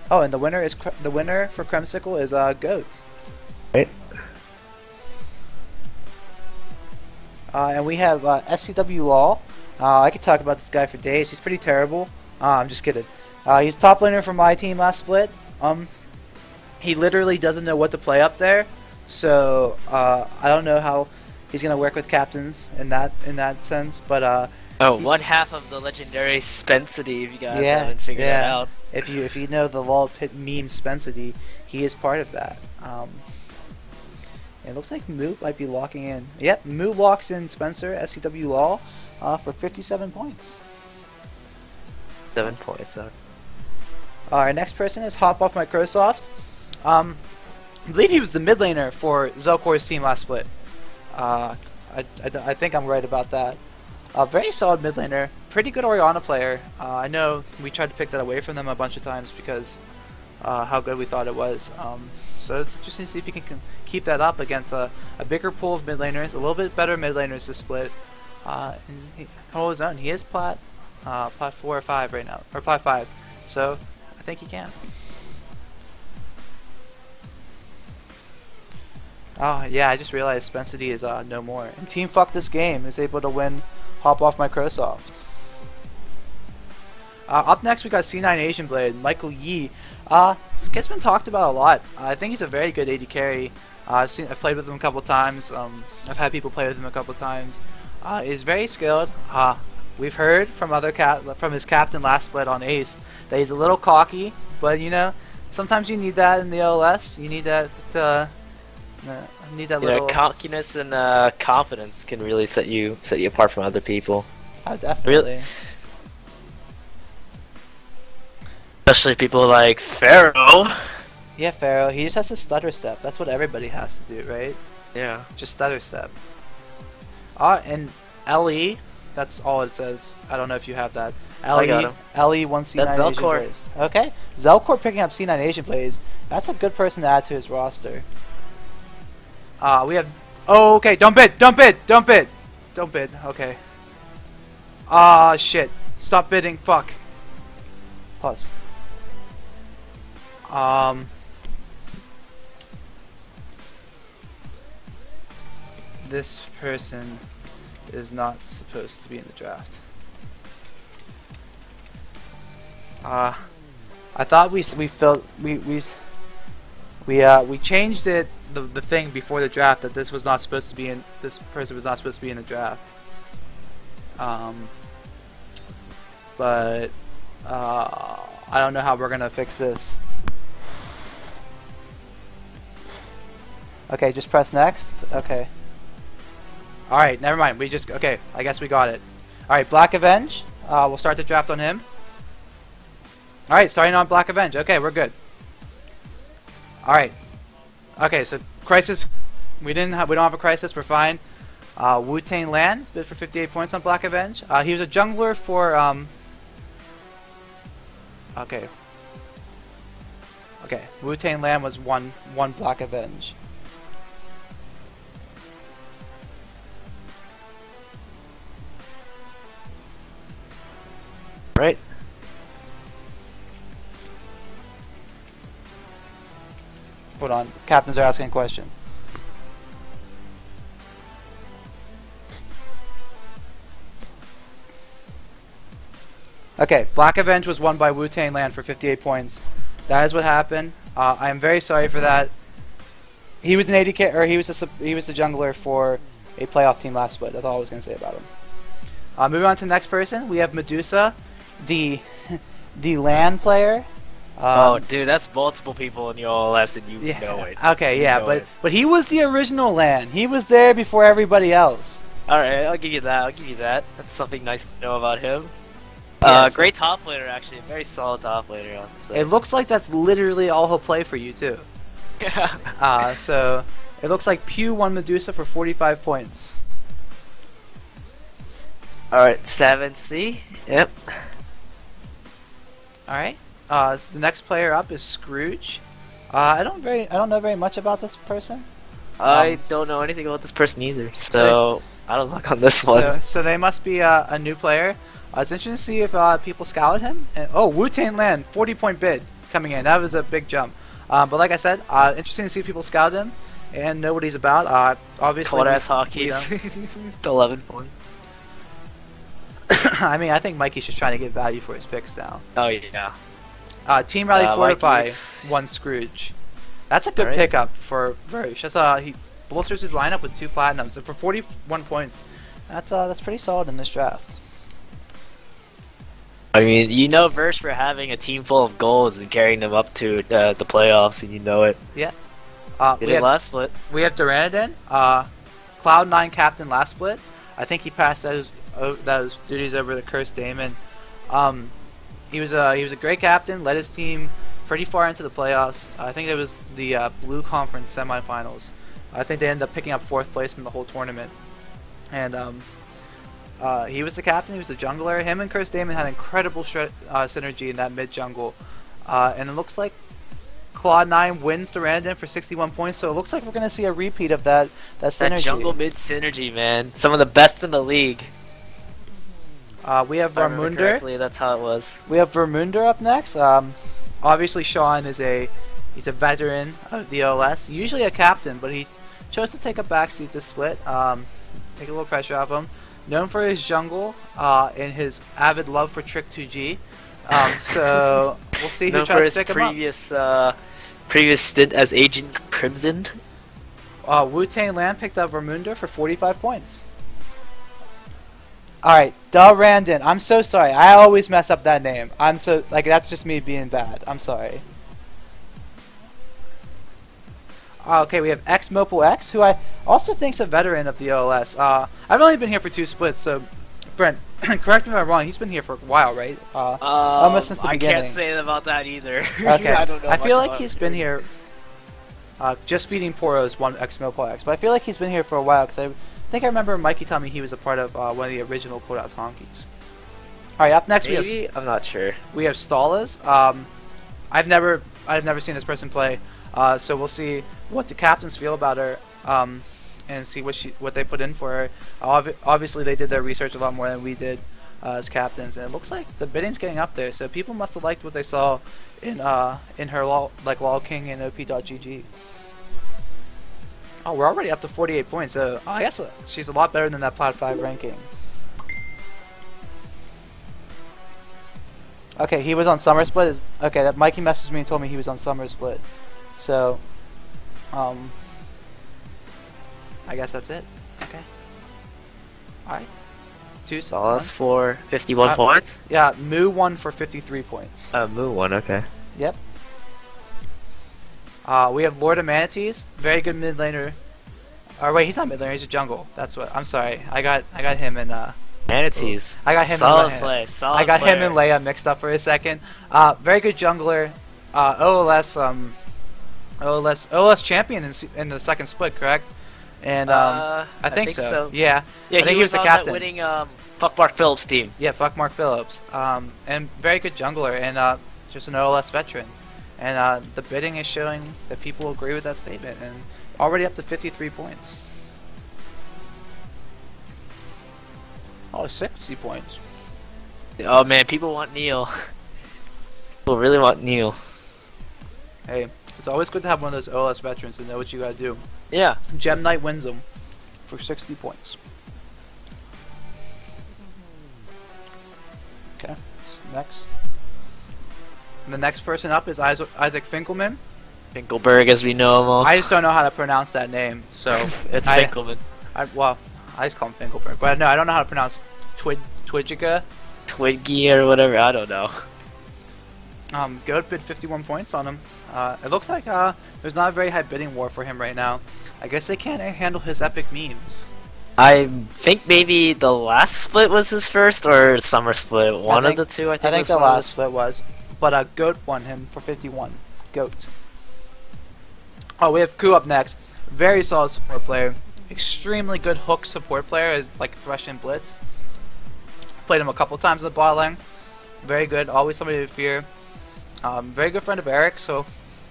Oh, and the winner for Creamsicle is Goat. Right. And we have SCW Law. I could talk about this guy for days. He's pretty terrible. I'm just kidding. He's top laner for my team last split. He literally doesn't know what to play up there, so I don't know how he's gonna work with captains in that sense. But one half of the legendary Spensity, if you guys haven't figured that out. If you know the LOL Pit meme Spensity, he is part of that. It looks like Moo might be locking in. Yep, Moo locks in Spencer SCW LOL for 57 points. 7 points. Our next person is Hop Off Microsoft. I believe he was the mid laner for Zelcor's team last split. I think I'm right about that. Very solid mid laner, pretty good Orianna player. I know we tried to pick that away from them a bunch of times because how good we thought it was. So it's interesting to see if he can keep that up against a bigger pool of mid laners, a little bit better mid laners this split. And he hold his own. He is plat 4 or 5 right now, or plat 5. So I think he can. Oh yeah, I just realized Spensity is no more. And Team Fuck This Game is able to win Hop Off Microsoft. Up next we got C9 Asian Blade, Michael Yee. This kid's been talked about a lot. I think he's a very good AD carry. I've played with him a couple times. I've had people play with him a couple times. He's very skilled. We've heard from from his captain last split on Ace that he's a little cocky, but you know, sometimes you need that in the OLS. You need that little cockiness and confidence can really set you apart from other people. Oh, definitely. Really? Especially people like Pharaoh. Yeah, Pharaoh. He just has to stutter step. That's what everybody has to do, right? Yeah. Just stutter step. And LE. That's all it says. I don't know if you have that. I got him. LE 1 C9 That's Asian Zelcor. plays. Okay. Zelcor picking up C9 Asian plays. That's a good person to add to his roster. We have. Oh, okay. Don't bid. Don't bid. Don't bid. Don't bid. Okay. Shit. Stop bidding. Fuck. Pause. This person is not supposed to be in the draft. I thought we changed it the thing before the draft that this person was not supposed to be in the draft. But I don't know how we're gonna fix this. Okay, just press next. Okay. Alright, never mind. Okay, I guess we got it. Alright, Black Avenge. We'll start the draft on him. Alright, starting on Black Avenge. Okay, we're good. Alright. Okay, so Crisis. We don't have a Crisis, we're fine. Wu-Tang Lan, bid for 58 points on Black Avenge. He was a jungler for okay. Okay, Wu-Tang Lan was one Black Avenge. Right. Hold on. Captains are asking a question. Okay, Black Avenge was won by Wu-Tang Land for 58 points. That is what happened. I am very sorry for that. He was an AD or he was a jungler for a playoff team last split. That's all I was going to say about him. Moving on to the next person, we have Medusa, the the LAN player. Oh, dude, that's multiple people in your OLS, and you Yeah. know it. Okay, You yeah, know but it. but he was the original LAN. He was there before everybody else. All right, I'll give you that. I'll give you that. That's something nice to know about him. Yes. Great top laner, actually. A very solid top laner, I would say. It looks like that's literally all he'll play for you too. So it looks like Pew won Medusa for 45 points. All right, 7C. Yep. All right. The next player up is Scrooge. I don't know very much about this person. I don't know anything about this person either, so I don't look on this one. So they must be a new player. It's interesting to see if people scouted him. And, Wu-Tang Land, 40-point bid coming in. That was a big jump. But like I said, interesting to see if people scouted him and know what he's about. Obviously, Cold ass we hockeys. don't. 11 points. I mean, I think Mikey's just trying to get value for his picks now. Oh yeah. Team Rally Fortify Mikey's- won Scrooge. That's a good Alright. pickup for Verge. He bolsters his lineup with 2 platinums, and for 41 points, that's pretty solid in this draft. I mean, you know Verse for having a team full of goals and carrying them up to the playoffs, and you know it. Did We it have, last split. we have Durandon, Cloud9 captain last split. I think he passed those duties over to Cursed Damon. He was a great captain, led his team pretty far into the playoffs. I think it was the Blue Conference semifinals. I think they ended up picking up 4th place in the whole tournament. And he was the captain. He was the jungler. Him and Cursed Damon had incredible synergy in that mid jungle. And it looks like Cloud9 wins Durandon for 61 points. So it looks like we're gonna see a repeat of that synergy. That jungle mid synergy, man. Some of the best in the league. We have If I remember Vermunder. correctly, that's how it was. We have Vermunder up next. Obviously, Sean he's a veteran of the OLS, usually a captain, but he chose to take a backseat to split, take a little pressure off him. Known for his jungle and his avid love for Trick 2G. So we'll see who Known for tries his to pick previous stint as Agent Crimson. him up. Wu-Tang Land picked up Vermunder for 45 points. Alright, Durandon. I'm so sorry. I always mess up that name. That's just me being bad. I'm sorry. Okay, we have X Mopal X, who I also think's a veteran of the OLS. I've only been here for 2 splits, so Brent, correct me if I'm wrong. He's been here for a while, right? Almost since the I beginning. can't say about that either. Okay, I don't know. I feel much like about he's him. been here. Just feeding Poros one X Mopal X, but I feel like he's been here for a while because I think I remember Mikey telling me he was a part of one of the original Codehouse Honkies. All right, up next Maybe? I'm not sure. we have Stalas. I've never seen this person play, so we'll see what the captains feel about her, and see what they put in for her. Obviously, they did their research a lot more than we did as captains, and it looks like the bidding's getting up there. So people must have liked what they saw in her LOL King and OP.GG. Oh, we're already up to 48 points. So I guess she's a lot better than that Plat 5 ranking. Okay, he was on Summer Split. Okay, that Mikey messaged me and told me he was on Summer Split. So, I guess that's it. Okay. Alright. 2 Solace one. for 51 Uh, points. Yeah, Moo won for 53 points. Moo one, okay. Yep. We have Lord of Manatees, very good mid laner. Wait, he's not mid laner. He's a jungle. That's what. I'm sorry. I got him in. Manatees. I got him. Solid in, play. Solid I got him player. and Leia mixed up for a second. Very good jungler. OLS champion in the second split, correct? And I think so. Yeah. Yeah, I think he was the on captain. that winning Fuck Mark Phillips team. Yeah, fuck Mark Phillips. And very good jungler and just an OLS veteran. And the bidding is showing that people agree with that statement and already up to 53 points. Oh, 60 points. Oh man, people want Neil. People really want Neil. Hey, It's always good to have one of those OLS veterans to know what you gotta do. Yeah. Gem Knight wins them for 60 points. Okay, next. And the next person up is Isaac Finkelman. Finkelberg, as we know him all. I just don't know how to pronounce that name, so It's I Finkelman. I just call him Finkelberg, but no, I don't know how to pronounce Twidgica. Twiggy or whatever, I don't know. Goat bid 51 points on him. It looks like there's not a very high bidding war for him right now. I guess they can't handle his epic memes. I think maybe the last split was his first, or summer split. One think- of the two, I I think. think was the one of last split was, but Goat won him for 51. Goat. Oh, we have Ku up next. Very solid support player. Extremely good hook support player, is like Thresh and Blitz. Played him a couple times in the bot lane. Very good. Always somebody to fear. Very good friend of Eric. So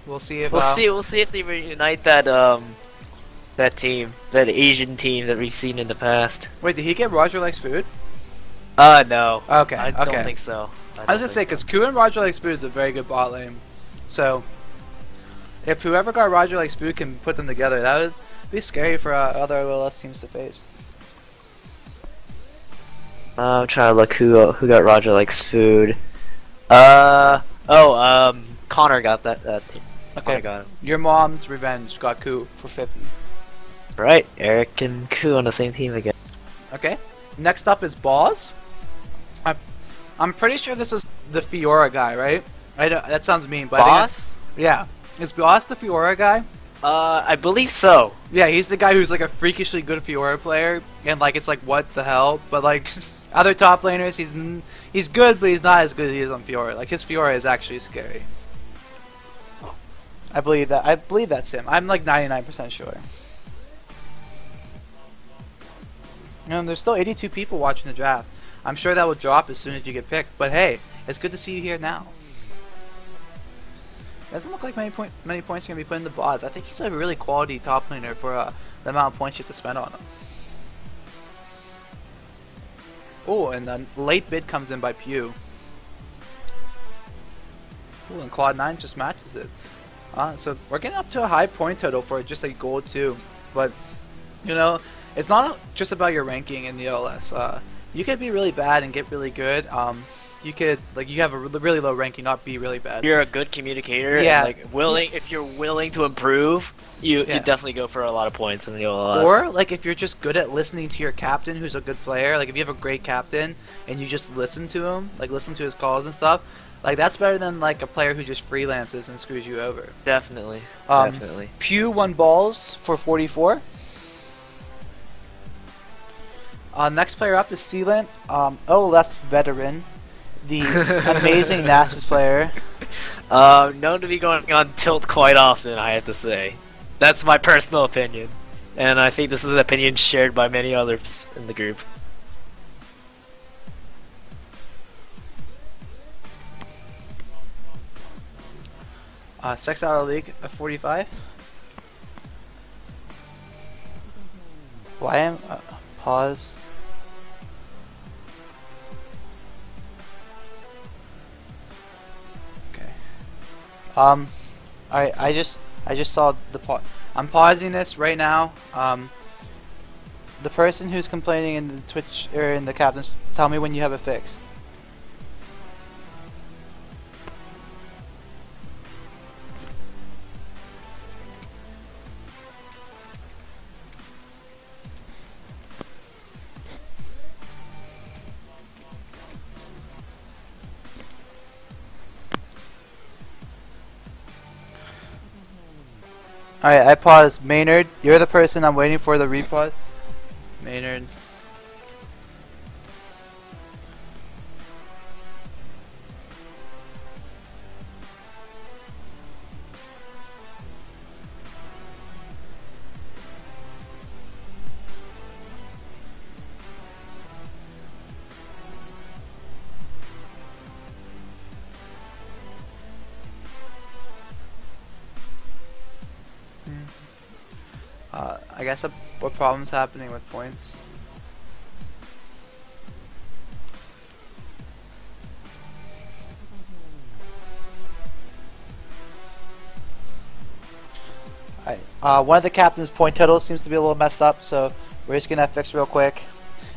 we'll see if We'll see if they reunite that that team, that Asian team that we've seen in the past. Wait, did he get Roger Likes Food? No. Okay, I okay. don't think so. I was gonna say, because Ku and Roger Likes Food is a very good bot lane. So if whoever got Roger Likes Food can put them together, that would be scary for other OLS teams to face. I'm trying to look who got Roger Likes Food. Connor got that team. Connor Okay, got him. your mom's revenge got Ku for 50. Right, Eric and Ku on the same team again. Okay, next up is Boz. I'm pretty sure this is the Fiora guy, right? I know that sounds mean, but I think Boss? yeah, is Boz the Fiora guy? I believe so. Yeah, he's the guy who's like a freakishly good Fiora player, and like it's like what the hell? But like other top laners, he's good, but he's not as good as he is on Fiora. Like his Fiora is actually scary. I believe that's him. I'm like 99% sure. And there's still 82 people watching the draft. I'm sure that will drop as soon as you get picked. But hey, it's good to see you here now. Doesn't look like many points are gonna be put into Boz. I think he's a really quality top laner for the amount of points you have to spend on him. Oh, and the late bid comes in by Pew. Ooh, and Claude9 just matches it. So we're getting up to a high point total for just a gold 2. But, you know, it's not just about your ranking in the OLS. You could be really bad and get really good. You could, like, you have a really low ranking, not be really bad. You're a good communicator. Yeah. And, like, if you're willing to improve, you definitely go for a lot of points in the OLS. Or, like, if you're just good at listening to your captain who's a good player, like, if you have a great captain and you just listen to him, like, listen to his calls and stuff, like, that's better than, like, a player who just freelances and screws you over. Definitely. Um, Definitely. Pew won balls for 44. Next player up is Sealant. OLS veteran. The amazing Nasus player. Known to be going on tilt quite often, I have to say. That's my personal opinion. And I think this is an opinion shared by many others in the group. Sex out of league at 45. Why am pause? Okay. Alright, I just saw the pause. I'm pausing this right now. The person who's complaining in the Twitch or in the captains, tell me when you have it fixed. Alright, I paused. Maynard, you're the person I'm waiting for the repause. Maynard. I guess what problem's happening with points? One of the captain's point total seems to be a little messed up, so we're just gonna fix real quick.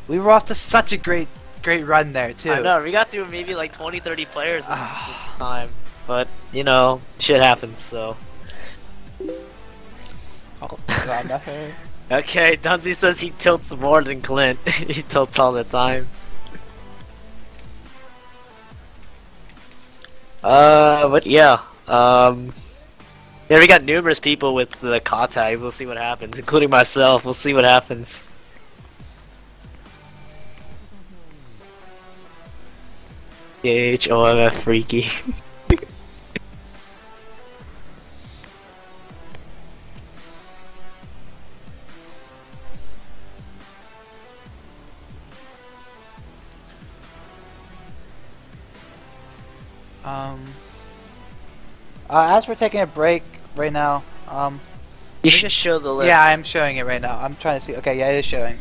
We were off to such a great run there too. I know, we got through maybe like 20-30 players this time. But, you know, shit happens, so. Oh, God, no. Okay, Dunsey says he tilts more than Clint. He tilts all the time. But yeah, yeah, we got numerous people with the CA tags. We'll see what happens, including myself. We'll see what happens. OMF freaky. As we're taking a break right now, You should show the list. yeah, I'm showing it right now. I'm trying to see. Okay, yeah, it is showing.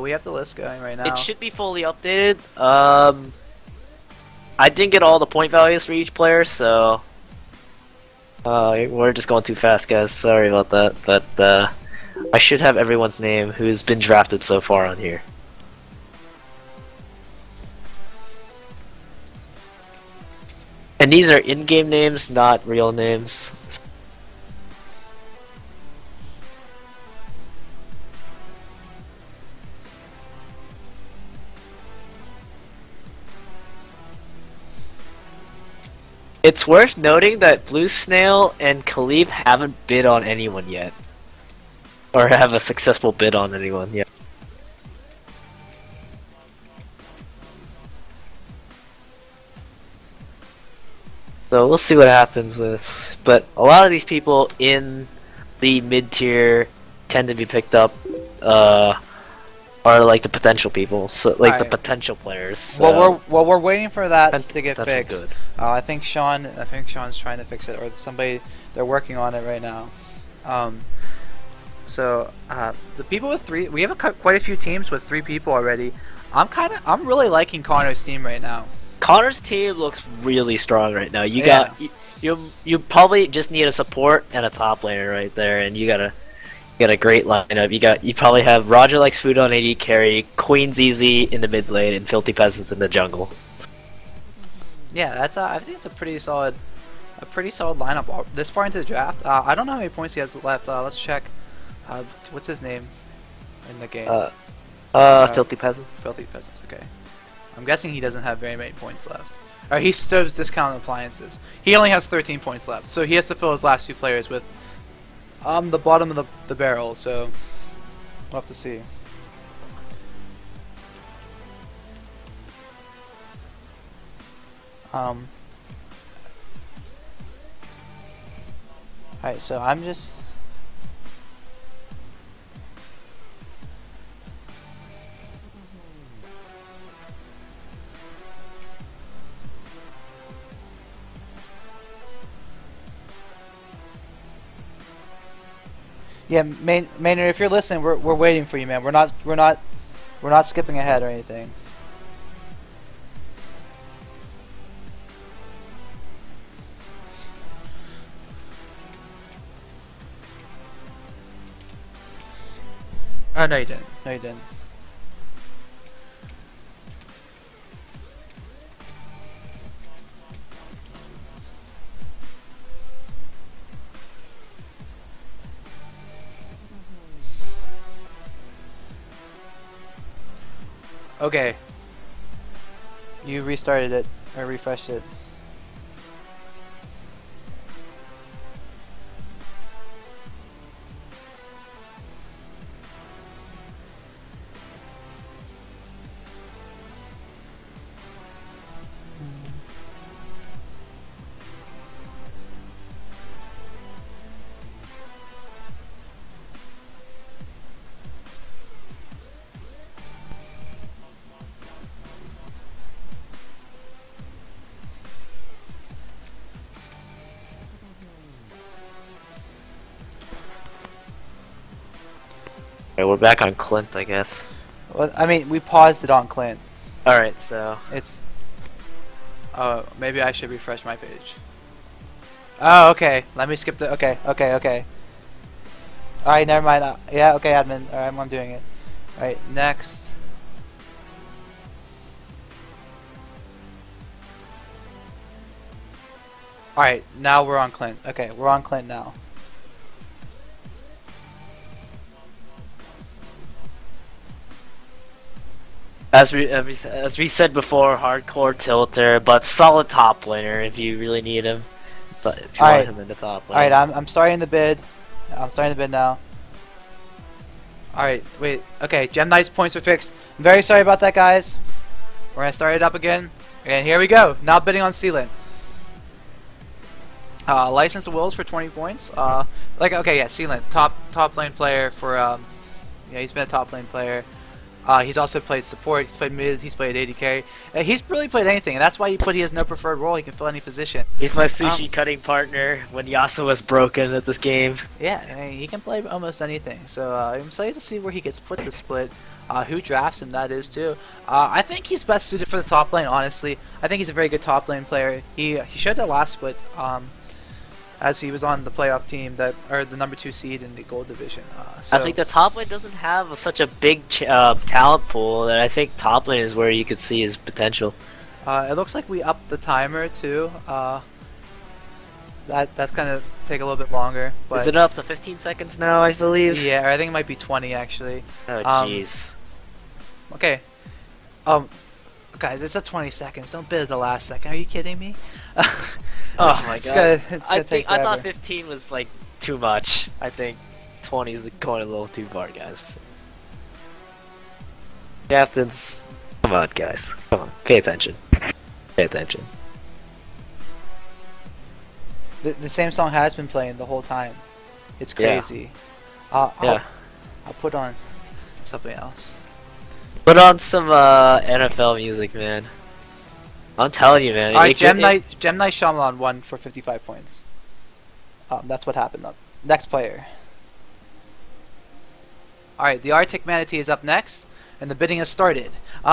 We have the list going right now. It should be fully updated. I didn't get all the point values for each player, so we're just going too fast, guys. Sorry about that, but I should have everyone's name who's been drafted so far on here. And these are in-game names, not real names. It's worth noting that Blue Snail and Khalib haven't bid on anyone yet. Or have a successful bid on anyone yet. So we'll see what happens with this. But a lot of these people in the mid-tier tend to be picked up, are like the potential people, so like the Right. potential players. So. Well, we're waiting for that to get That's fixed. good. I think Sean's trying to fix it, or somebody. They're working on it right now. So the people with three, we have quite a few teams with 3 people already. I'm really liking Connor's team right now. Connor's team looks really strong right now. You Yeah. got you probably just need a support and a top laner right there, and you got a great lineup. You probably have Roger Likes Food on AD carry, Queen ZZ in the mid lane, and Filthy Peasants in the jungle. Yeah, that's I think it's a pretty solid lineup this far into the draft. I don't know how many points he has left. Let's check. What's his name in the game? Filthy Peasants. Filthy Peasants. Okay. I'm guessing he doesn't have very many points left. Or he still has discounted appliances. He only has 13 points left, so he has to fill his last 2 players with the bottom of the barrel. So we'll have to see. Alright, so I'm just. Yeah, Maynard, if you're listening, we're waiting for you, man. We're not skipping ahead or anything. Oh, no, you didn't. No, you didn't. Okay. You restarted it, or refreshed it. Alright, we're back on Clint, I guess. Well, I mean, we paused it on Clint. Alright, so It's. Maybe I should refresh my page. Oh, okay. Let me skip the. Okay. Alright, never mind. Yeah, okay, admin. Alright, I'm doing it. Alright, next. Alright, now we're on Clint. Okay, we're on Clint now. As we said before, hardcore tilter, but solid top laner if you really need him. But if you Alright. want him in the top lane. Alright, I'm starting the bid. I'm starting the bid now. Alright, wait. Okay, Gem Knight's points are fixed. I'm very sorry about that, guys. We're gonna start it up again. And here we go. Now bidding on Sealant. Licensed Wills for 20 points. Sealant, top lane player for yeah, he's been a top lane player. He's also played support, he's played mid, he's played AD carry. He's really played anything, and that's why he has no preferred role, he can fill any position. He's my sushi cutting partner when Yasuo was broken at this game. Yeah, I mean, he can play almost anything, so I'm excited to see where he gets put this split. Who drafts him, that is, too. I think he's best suited for the top lane, honestly. I think he's a very good top lane player. He showed that last split, as he was on the playoff team or the number 2 seed in the gold division. I think the top lane doesn't have such a big talent pool, and I think top lane is where you could see his potential. It looks like we upped the timer too. That's gonna take a little bit longer. But Is it up to 15 seconds now, I believe? yeah, or I think it might be 20 actually. Oh, jeez. Okay. Guys, it's at 20 seconds. Don't bid at the last second. Are you kidding me? Oh my god. It's gonna take I thought forever. 15 was like too much. I think 20 is going a little too far, guys. Captains, come on, guys. Come on, pay attention. Pay attention. The same song has been playing the whole time. It's Yeah. crazy. Yeah. I'll put on something else. Put on some NFL music, man. I'm telling you, man. Alright, Gem Knight Shyamalan won for 55 points. That's what happened. Next player. Alright, the Arctic Manatee is up next, and the bidding has started.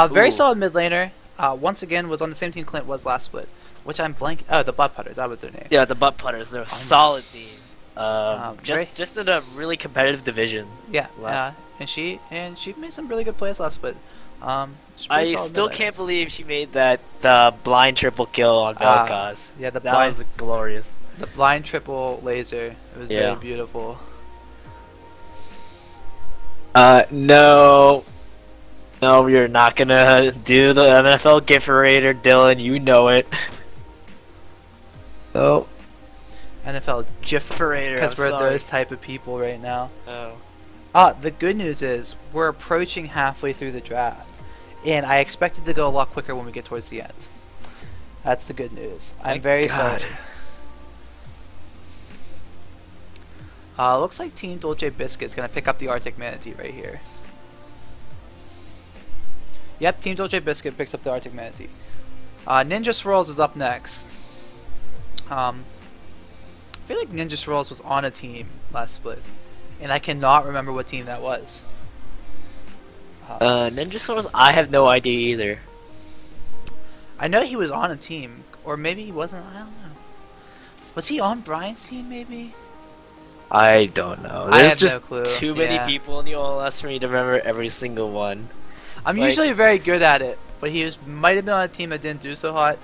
Very Ooh. solid mid laner. Once again, was on the same team Clint was last split. Which I'm blank. Oh, the Butt Putters, that was their name. Yeah, the Butt Putters. They're a solid team. Very- Just in a really competitive division. Yeah, Wow. and she made some really good plays last split. She's I pretty solid still mid laner. can't believe she made that blind triple kill on Vel'Koz. Yeah, the That blind, was glorious. the blind triple laser. It was Yeah. very beautiful. No. No, you're not gonna do the NFL Gifferator, Dylan. You know it. No. NFL GIF Gifferator, because I'm we're sorry. those type of people right now. Oh. The good news is we're approaching halfway through the draft, and I expect it to go a lot quicker when we get towards the end. That's the good news. I'm Thank very God. sorry. Looks like Team Dolce Biscuit is gonna pick up the Arctic Manatee right here. Yep, Team Dolce Biscuit picks up the Arctic Manatee. Ninja Swirls is up next. I feel like Ninja Swirls was on a team last split, and I cannot remember what team that was. Ninja Swirls, I have no idea either. I know he was on a team, or maybe he wasn't. I don't know. Was he on Brian's team? Maybe. I don't know. I There's have just no clue. too many Yeah. people in the OLS for me to remember every single one. I'm Like- usually very good at it, but he might have been on a team that didn't do so hot.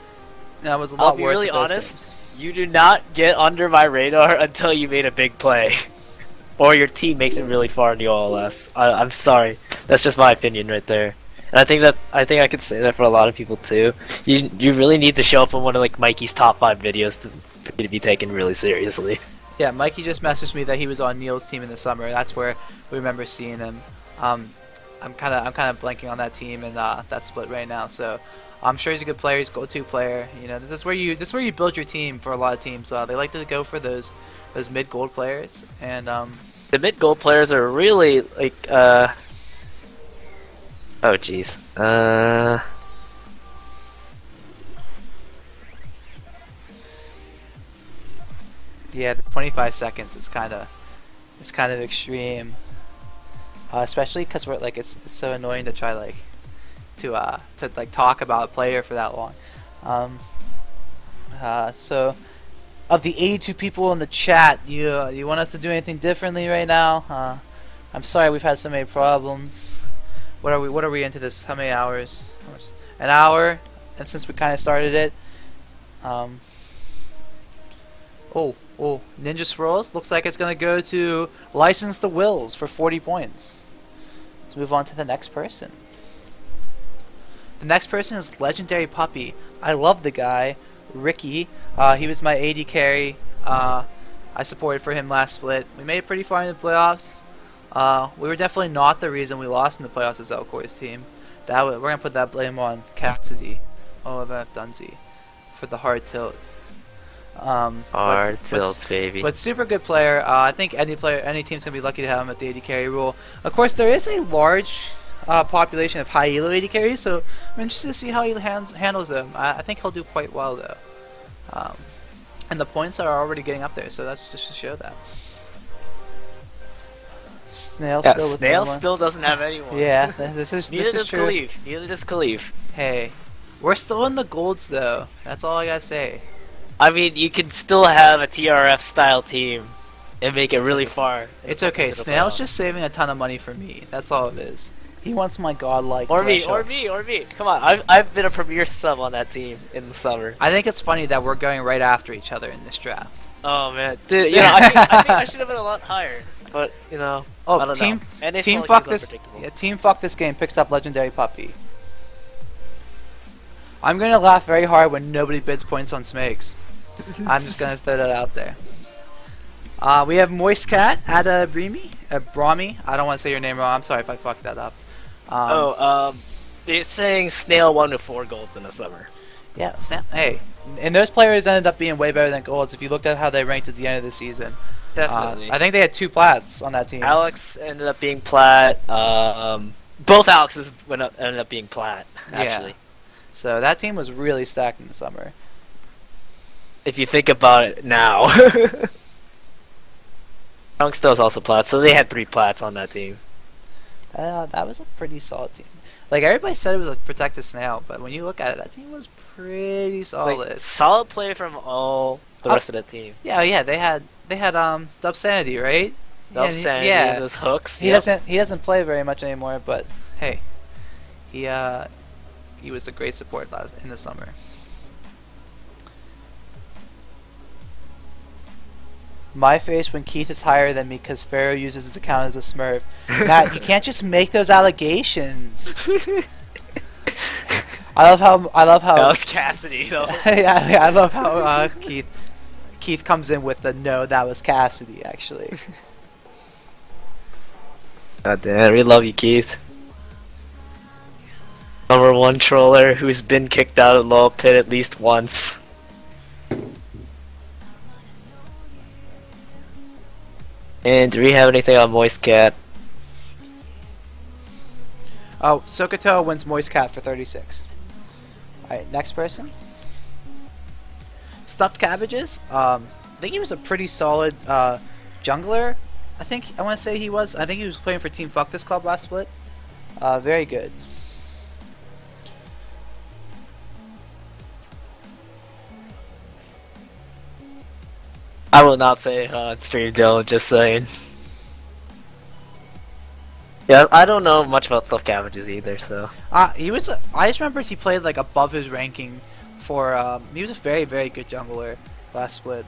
And I was a I'll lot be worse. really at those honest. teams. You do not get under my radar until you made a big play. Or your team makes it really far in the OLS. I'm sorry. That's just my opinion right there. And I think I could say that for a lot of people too. You really need to show up on one of like Mikey's top 5 videos for you to be taken really seriously. Yeah, Mikey just messaged me that he was on Neil's team in the summer. That's where we remember seeing him. I'm kind of blanking on that team and that split right now. So I'm sure he's a good player. He's a go-to player. You know, this is where you build your team for a lot of teams. They like to go for those mid gold players, and The mid gold players are really like oh jeez. yeah, the 25 seconds is kind of extreme, especially because we're like it's so annoying to try to talk about a player for that long. So of the 82 people in the chat, you want us to do anything differently right now? I'm sorry, we've had so many problems. What are we into this? How many hours? An hour, and since we kind of started it, oh, Ninja Swirls looks like it's gonna go to License to Wills for 40 points. Let's move on to the next person. The next person is Legendary Puppy. I love the guy, Ricky. He was my AD carry. I supported for him last split. We made it pretty far in the playoffs. We were definitely not the reason we lost in the playoffs as Elcore's team. We're gonna put that blame on Cassidy, OFF Dunsey, for the hard tilt. Hard tilt, baby. But super good player. I think any team's gonna be lucky to have him at the AD carry role. Of course, there is a large population of high elo AD carries, so I'm interested to see how he handles them. I think he'll do quite well though. And the points are already getting up there, so that's just to show that. Snail Yeah, still with Snail no one. still doesn't have anyone. Yeah, this is Neither this is does true. Khalif. Neither does Khalif. Hey, we're still in the golds though. That's all I gotta say. I mean, you can still have a TRF style team and make it really far. It's okay. into the Snail's playoffs. just saving a ton of money for me. That's all it is. He wants my godlike. Or me, thresholds. or me. Come on, I've been a premier sub on that team in the summer. I think it's funny that we're going right after each other in this draft. Oh man, dude, you know, I think I should have been a lot higher, but you know, I Oh, don't team know. And it's team like fuck it's this. unpredictable. Yeah, team fuck this game picks up Legendary Puppy. I'm gonna laugh very hard when nobody bids points on Smakes. I'm just gonna throw that out there. We have Moist Cat at Brahmi. I don't want to say your name wrong. I'm sorry if I fucked that up. They're saying Snail 1 to 4 golds in the summer. Yeah, Snap. Hey, and those players ended up being way better than Golds if you looked at how they ranked at the end of the season. Definitely. I think they had 2 plats on that team. Alex ended up being plat. Both Alexes ended up being plat. Actually, So that team was really stacked in the summer. if you think about it now. Youngsto is also plat, so they had 3 plats on that team. That was a pretty solid team. Like everybody said it was a protected Snail, but when you look at it, that team was pretty solid. Like, solid play from all the rest of the team. Yeah, they had Dub Sanity, right? Dub Sanity, yeah. those hooks. He yep. doesn't play very much anymore, but hey, he was a great support in the summer. My face when Keith is higher than me because Pharaoh uses his account as a Smurf. Matt, you can't just make those allegations. I love how That was Cassidy, though. yeah, I love how Keith comes in with the no, that was Cassidy actually. God damn, we love you, Keith. Number 1 troller who's been kicked out of Low Pit at least once. And do we have anything on Moist Cat? Oh, Sokoto wins Moist Cat for 36. Alright, next person. Stuffed Cabbages. I think he was a pretty solid jungler. I want to say he was. I think he was playing for Team Fuck This Club last split. Very good. I will not say on stream, Dylan, just saying. Yeah, I don't know much about Stuffed Cabbages either, so. He was. I just remember he played like above his ranking for. He was a very, very good jungler last split.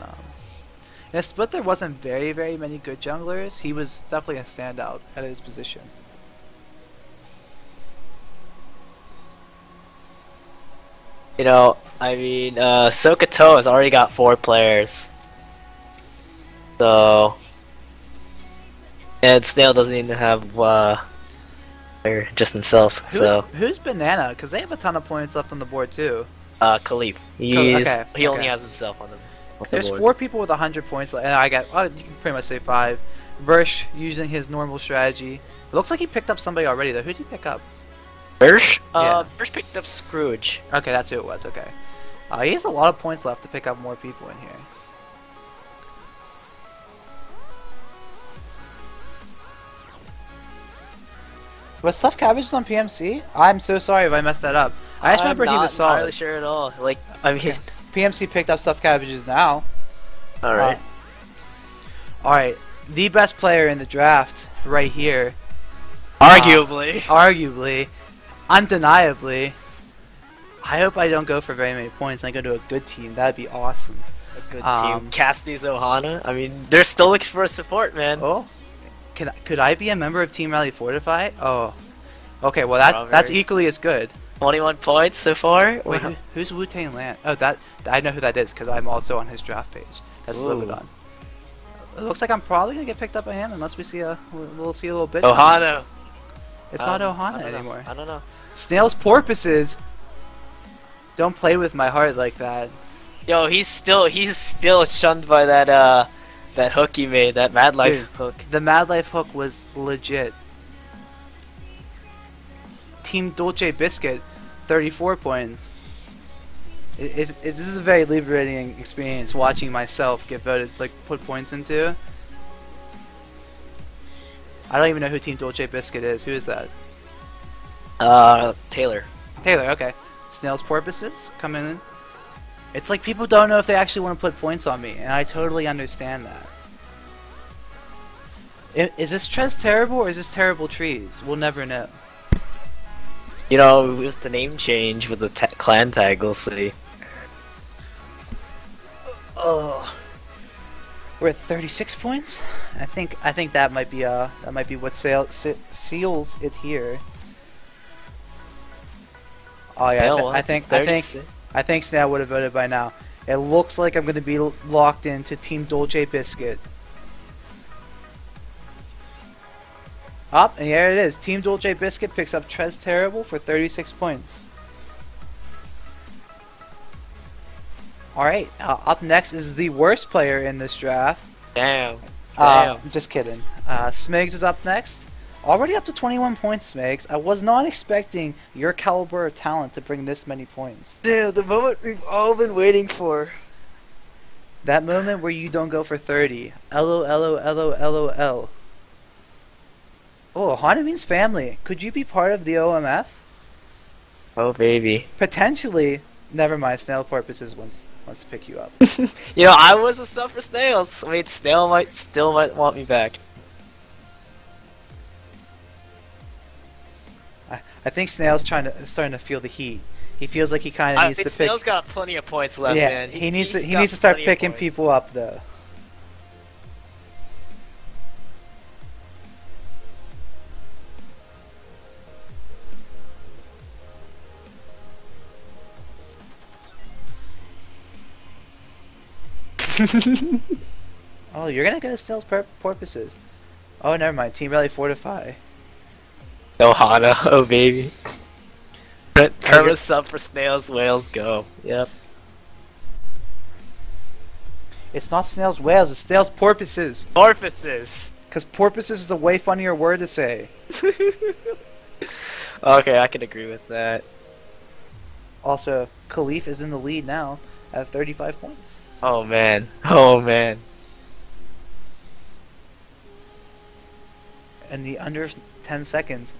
In a split there wasn't very, very many good junglers. He was definitely a standout at his position. You know, I mean, Sokoto has already got 4 players. So. And Snail doesn't even have, player just himself, so. Who's Banana? Because they have a ton of points left on the board too. Khalif. He okay. only has himself on the There's board. 4 people with 100 points, and I got. Oh, you can pretty much say 5. Versh using his normal strategy. It looks like he picked up somebody already though. Who did he pick up? Birch? Yeah. Birch picked up Scrooge. Okay, that's who it was. Okay. He has a lot of points left to pick up more people in here. Was Stuffed Cabbages on PMC? I'm so sorry if I messed that up. I just remember he was I'm not entirely solid. sure at all. Like, I mean, PMC picked up Stuffed Cabbages now. All right. All right. The best player in the draft right here, Arguably. undeniably. I hope I don't go for very many points and I go to a good team. That'd be awesome. A good Um, team. Cassidy's Ohana. I mean, they're still looking for a support, man. Oh, could I be a member of Team Rally Fortify? Oh, okay. Well, that's Strawberry. equally as good. 21 points so far. Wait, who's Wu Tang Lan? Oh, that I know who that is because I'm also on his draft page. That's Ooh. Slobodan. It looks like I'm probably gonna get picked up by him unless we see a little bit. Ohana. It's not I Ohana don't know. anymore. I don't know. Snails porpoises. Don't play with my heart like that. Yo, he's still shunned by that hook he made, that Mad Life Dude. hook. The Mad Life hook was legit. Team Dolce Biscuit, 34 points. This is a very liberating experience watching myself get voted, like put points into. I don't even know who Team Dolce Biscuit is. Who is that? Taylor. Taylor, okay. Snails Porpoises coming in. It's like people don't know if they actually want to put points on me, and I totally understand that. Is this Trez terrible or is this terrible trees? We'll never know. You know, with the name change, with the clan tag, we'll see. Oh, we're at 36 points. I think that might be what seals it here. Oh yeah, Hell, I think Snail would have voted by now. It looks like I'm going to be locked into Team Dolce Biscuit. Up, and here it is. Team Dolce Biscuit picks up Trez Terrible for 36 points. Alright, up next is the worst player in this draft. Damn. Damn. Just kidding. Smigs is up next. Already up to 21 points, Smigs. I was not expecting your caliber of talent to bring this many points. Dude, the moment we've all been waiting for. That moment where you don't go for 30. LOL. Oh, Ohana means family. Could you be part of the OMF? Oh, baby. Potentially. Never mind, Snail Porpoises wants to pick you up. You know, I was a sub for Snails. I mean, Snail might want me back. I think Snail's starting to feel the heat. He feels like he kind of I needs think to pick. Snail's got plenty of points left, Yeah, man. he needs he's to got start plenty of picking points. people up though. Oh, you're gonna go to Snail's Porpoises. Oh, never mind. Team Rally Fortify. Ohana, oh baby. you're- Perma sub for Snails, Whales go. Yep. It's not Snail's Whales, it's Snail's Porpoises. Porpoises. Because porpoises is a way funnier word to say. Okay, I can agree with that. Also, Khalif is in the lead now at 35 points. Oh man. Oh man. In the under 10 seconds,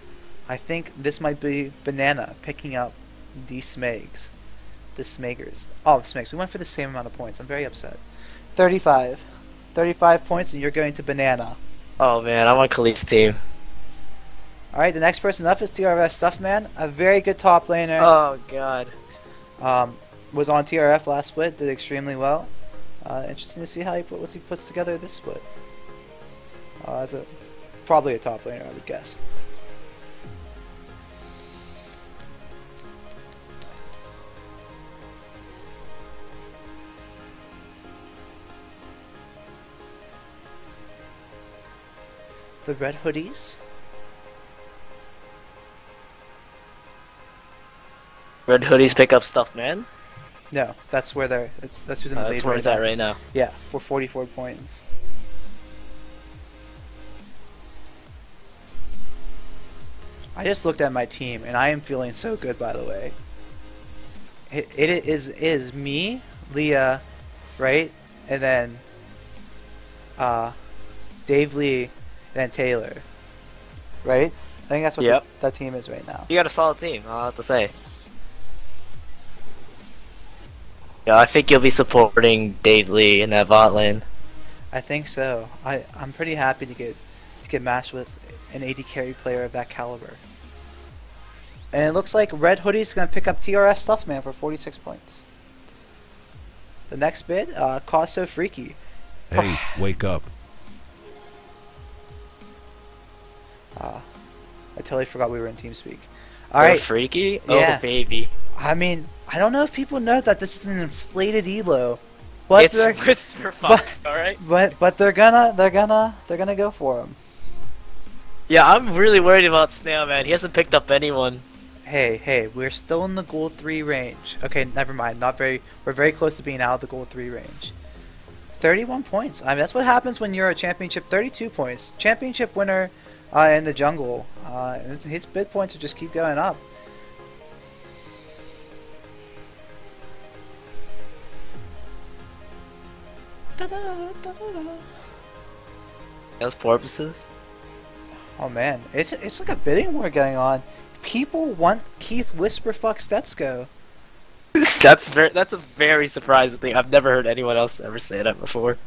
I think this might be Banana picking up the Smegs. The Smegers. Oh, Smegs. We went for the same amount of points. I'm very upset. 35. 35 points and you're going to Banana. Oh man, I'm on Khalif's team. Alright, the next person up is TRF Stuffman. A very good top laner. Oh god. Was on TRF last split. Did extremely well. Interesting to see how he puts together this split. As a probably a top laner, I would guess. The red hoodies. Red hoodies pick up stuff, man. No, that's where they're. That's who's in the lead. That's where it's at right now. Yeah, for 44 points. I just looked at my team and I am feeling so good. By the way, it is me, Leah, right, and then Dave Lee, and then Taylor, right? I think that's what Yep. that team is right now. You got a solid team, I'll have to say. Yeah, I think you'll be supporting Dave Lee in that bot lane. I think so. I'm pretty happy to get matched with an AD carry player of that caliber. And it looks like Red Hoodie's gonna pick up TRF Stuffman for 46 points. The next bid, Cost So Freaky. Hey, wake up. I totally forgot we were in TeamSpeak. Oh, Alright, Freaky? Yeah. Oh, baby. I mean, I don't know if people know that this is an inflated elo. But It's they're, Whisper Fuck, alright? but they're gonna go for him. Yeah, I'm really worried about Snail, man. He hasn't picked up anyone. Hey, we're still in the gold 3 range. Okay, never mind. We're very close to being out of the gold 3 range. 31 points. I mean, that's what happens when you're a championship. 32 points. Championship winner in the jungle. His bid points will just keep going up. Those porpoises? Oh man, it's like a bidding war going on. People want Keith Whisperfuck Stetsko. That's a very surprising thing. I've never heard anyone else ever say that before.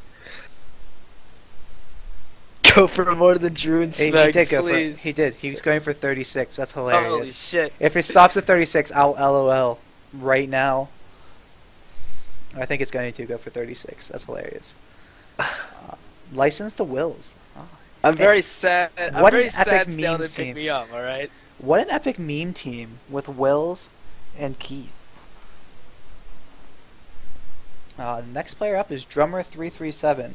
Go for more than Drew and He Smegs, did go please. for. He did. He was going for 36. That's hilarious. Holy shit. If it stops at 36, I'll LOL right now. I think it's going to go for 36. That's hilarious. License to Wills. Oh. I'm very sad. I'm What very an sad epic Snail memes didn't pick team. me up, alright? What an epic meme team with Wills and Keith. The next player up is Drummer337.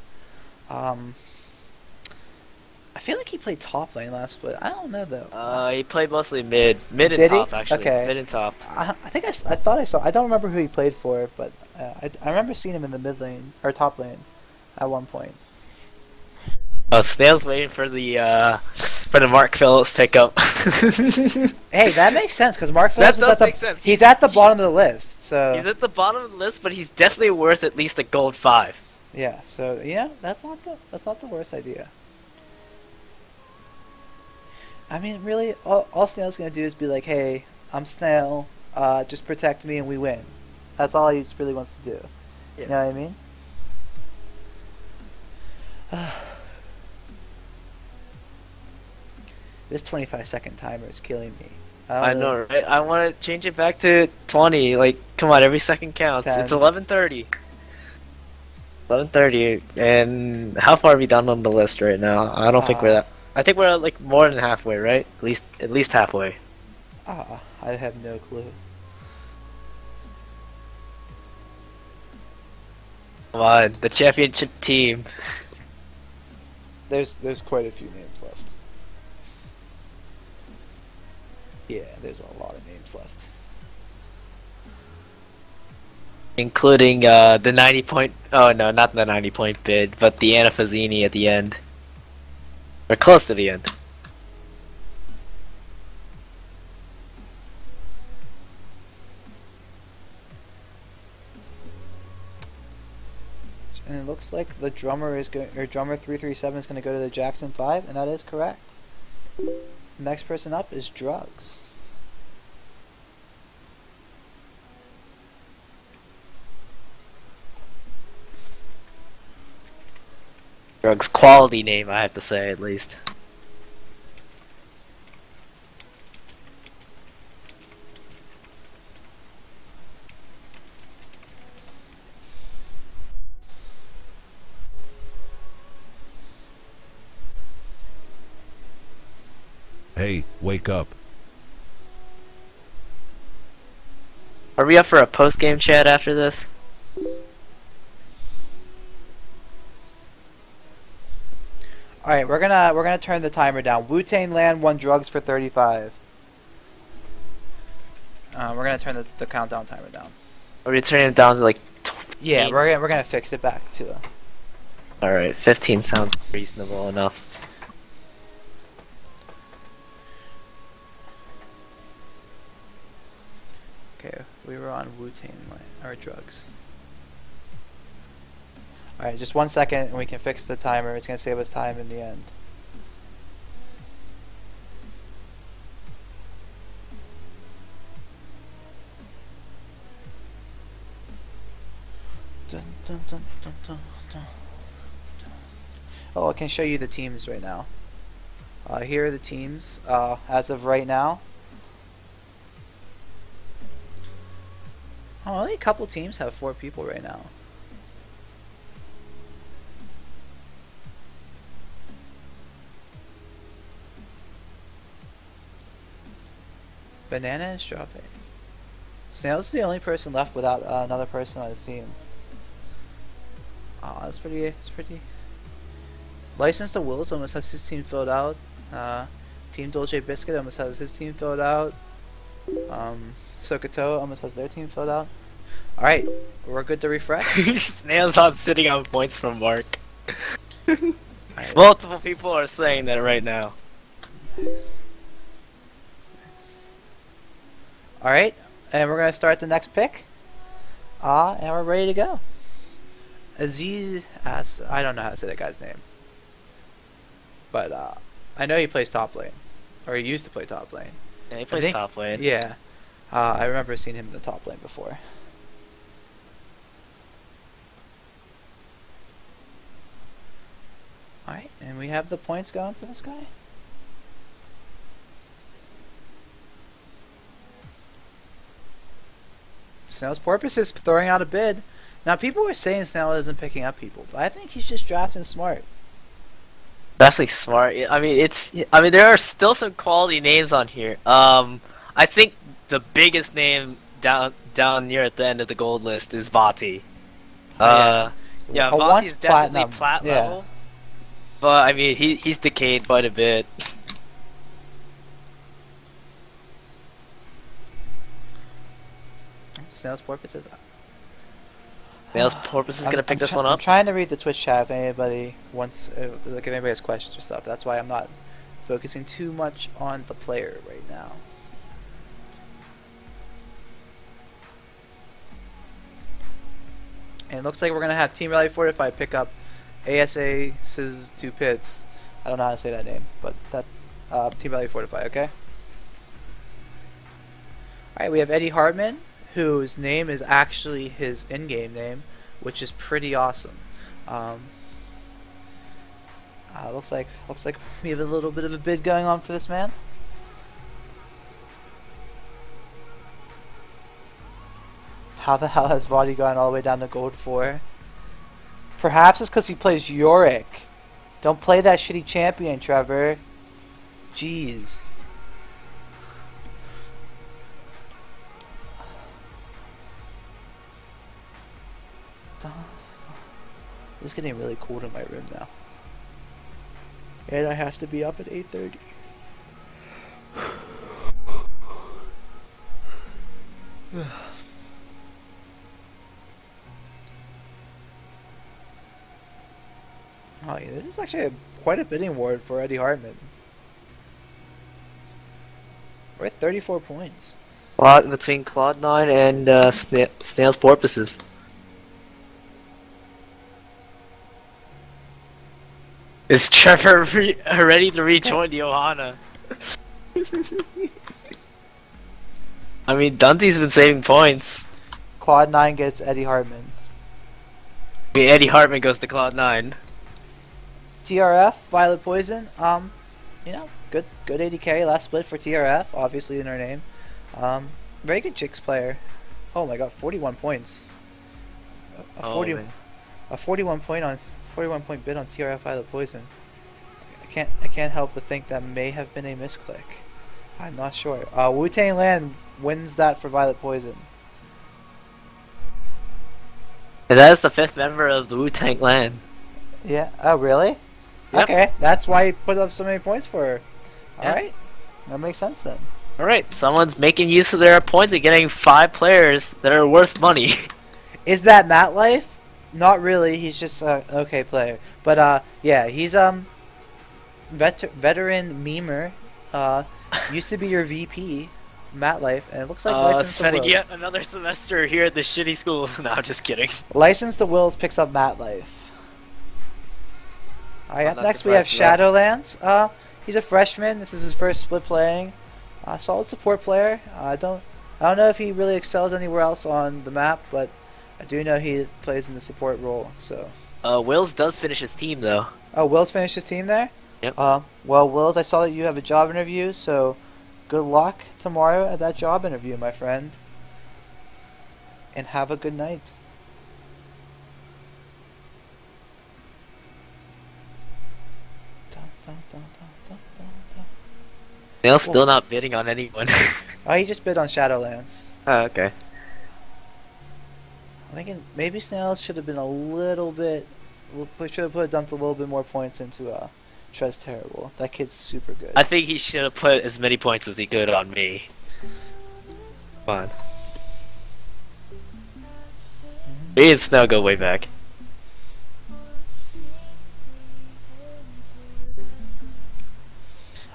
I feel like he played top lane last split. I don't know though. He played mostly mid and Did he? top, actually. Okay. Mid and top. I think I thought I saw. I don't remember who he played for, but I remember seeing him in the mid lane or top lane at one point. Oh, Snail's waiting for the Mark Phillips pickup. Hey, that makes sense because Mark That Phillips is does at the make sense. he's at the bottom of the list. So He's at the bottom of the list, but he's definitely worth at least a gold 5. yeah, so yeah, that's not the worst idea. I mean, really, all Snail's gonna do is be like, "Hey, I'm Snail. Just protect me and we win." That's all he just really wants to do. Yeah. You know what I mean? This 25-second timer is killing me. I know, right? I want to change it back to 20. Like, come on, every second counts. 10. It's 11:30. 11:30, and how far are we down on the list right now? I don't think we're that. I think we're like more than halfway, right? At least halfway. I have no clue. Come on, the championship team. There's quite a few names left. Yeah, there's a lot of names left. Including the 90 point. Oh no, not the 90 point bid, but the Anna Fazzini at the end. We're close to the end. And it looks like the drummer is going, or drummer 337 is going to go to the Jackson 5, and that is correct. Next person up is Drugs. Drugs quality name, I have to say at least. Hey, wake up. Are we up for a post game chat after this? All right, we're gonna turn the timer down. Wu-Tang Land won Drugs for 35. We're gonna turn the countdown timer down. Are we turning it down to like? Yeah, 15? we're gonna fix it back to. All right, 15 sounds reasonable enough. Okay, we were on Wu-Tang Land or Drugs. All right, just 1 second, and we can fix the timer. It's gonna save us time in the end. dun, dun, dun, dun. Oh, I can show you the teams right now. Here are the teams as of right now. Oh, only a couple teams have 4 people right now. Banana and strawberry. Snail's the only person left without another person on his team. Oh, that's pretty. It's pretty. License to Wills almost has his team filled out. Team Dolce Biscuit almost has his team filled out. Sokoto almost has their team filled out. Alright, we're good to refresh. Snail's not sitting on points from Mark. Alright, Multiple people are saying that right now. nice. Nice. Alright, and we're gonna start the next pick. And we're ready to go. Aziz I don't know how to say that guy's name. But I know he plays top lane. Or he used to play top lane. Yeah, he plays top lane. Yeah. I remember seeing him in the top lane before. Alright, and we have the points going for this guy. Snail's Porpoise is throwing out a bid. Now, people were saying Snail isn't picking up people, but I think he's just drafting smart. That's like smart. I mean, there are still some quality names on here. I think the biggest name down near at the end of the gold list is Vati. Yeah, Vati's definitely plat level. But I mean, he's decayed quite a bit. Snail's Porpoise is. Snail's Porpoise is gonna pick this one I'm up. trying to read the Twitch chat if anybody wants, like if anybody has questions or stuff. That's why I'm not focusing too much on the player right now. And it looks like we're gonna have Team Rally Fortify pick up ASA Sizz 2 Pit. I don't know how to say that name, but that Team Rally Fortify, okay? Alright, we have Eddie Hartman, whose name is actually his in-game name, which is pretty awesome. Looks like we have a little bit of a bid going on for this man. How the hell has Vadi gone all the way down to gold 4? Perhaps it's because he plays Yorick. Don't play that shitty champion, Trevor. Jeez. It's getting really cold in my room now. And I have to be up at 8:30. Oh yeah, this is actually quite a bidding war for Eddie Hartman. We're at 34 points. A lot between Cloud9 and Snail's Porpoises. Is Trevor ready to rejoin Johanna? I mean, Dunty's been saving points. Cloud9 gets Eddie Hartman. I mean, Eddie Hartman goes to Cloud9. TRF, Violet Poison, you know, good 80k last split for TRF, obviously in her name. Very good Jix player. Oh my god, 41 points. A 41 point bid on TRF Violet Poison. I can't help but think that may have been a misclick. I'm not sure. Wu-Tang Land wins that for Violet Poison. And that is the 5th member of the Wu-Tang Clan. Yeah. Oh, really? Yep. Okay, that's why he put up so many points for her. Yeah. Alright. That makes sense then. Alright, someone's making use of their points and getting 5 players that are worth money. Is that Matt Life? Not really, he's just an okay player. But yeah, he's veteran memer. Used to be your VP, Matt Life, and it looks like License to spending Wills. yet another semester here at the shitty school. No, I'm just kidding. License to Wills picks up Matt Life. Alright, I'm up not next we have surprised at Shadowlands. He's a freshman. This is his first split playing. Solid support player. I don't know if he really excels anywhere else on the map, but I do know he plays in the support role, so. Wills does finish his team though. Oh, Will's finished his team there? Yep. Well, Wills, I saw that you have a job interview, so good luck tomorrow at that job interview, my friend. And have a good night. Dun, dun, dun, dun, dun, dun, dun. Snail's still not bidding on anyone. Oh, he just bid on Shadowlands. Oh, okay. I'm thinking maybe Snails should have been a little bit. Should have dumped a little bit more points into Trez Terrible. That kid's super good. I think he should have put as many points as he could on me. Come on. Me and Snow go way back.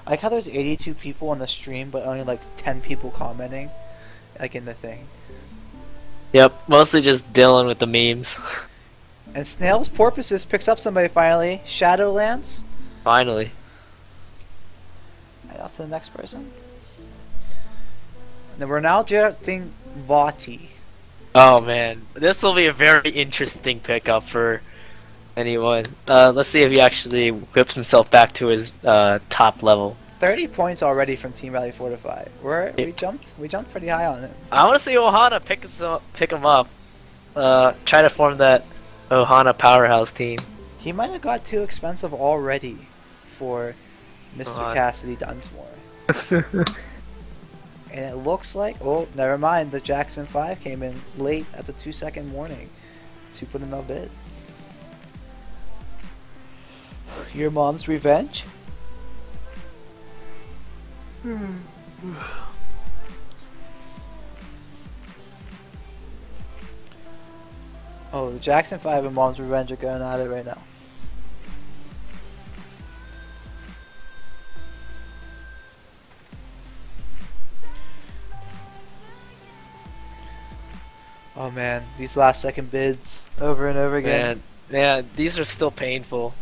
I like how there's 82 people on the stream, but only like 10 people commenting, like in the thing. Yep, mostly just Dylan with the memes. And Snails Porpoises picks up somebody finally. Shadowlands. Finally. Right, off to the next person. And then we're now drafting Vati. Oh man, this will be a very interesting pickup for anyone. Let's see if he actually whips himself back to his top level. 30 points already from Team Rally Fortify. We jumped pretty high on him. I want to see Ohana pick him up. Try to form that Ohana powerhouse team. He might have got too expensive already for Mr. God. Cassidy Dunsmore. And it looks like, oh, never mind, the Jackson 5 came in late at the 2-second warning to put in a bid. Your mom's revenge? Oh, the Jackson 5 and Mom's Revenge are going at it right now. Oh man, these last second bids over and over again. Man, these are still painful.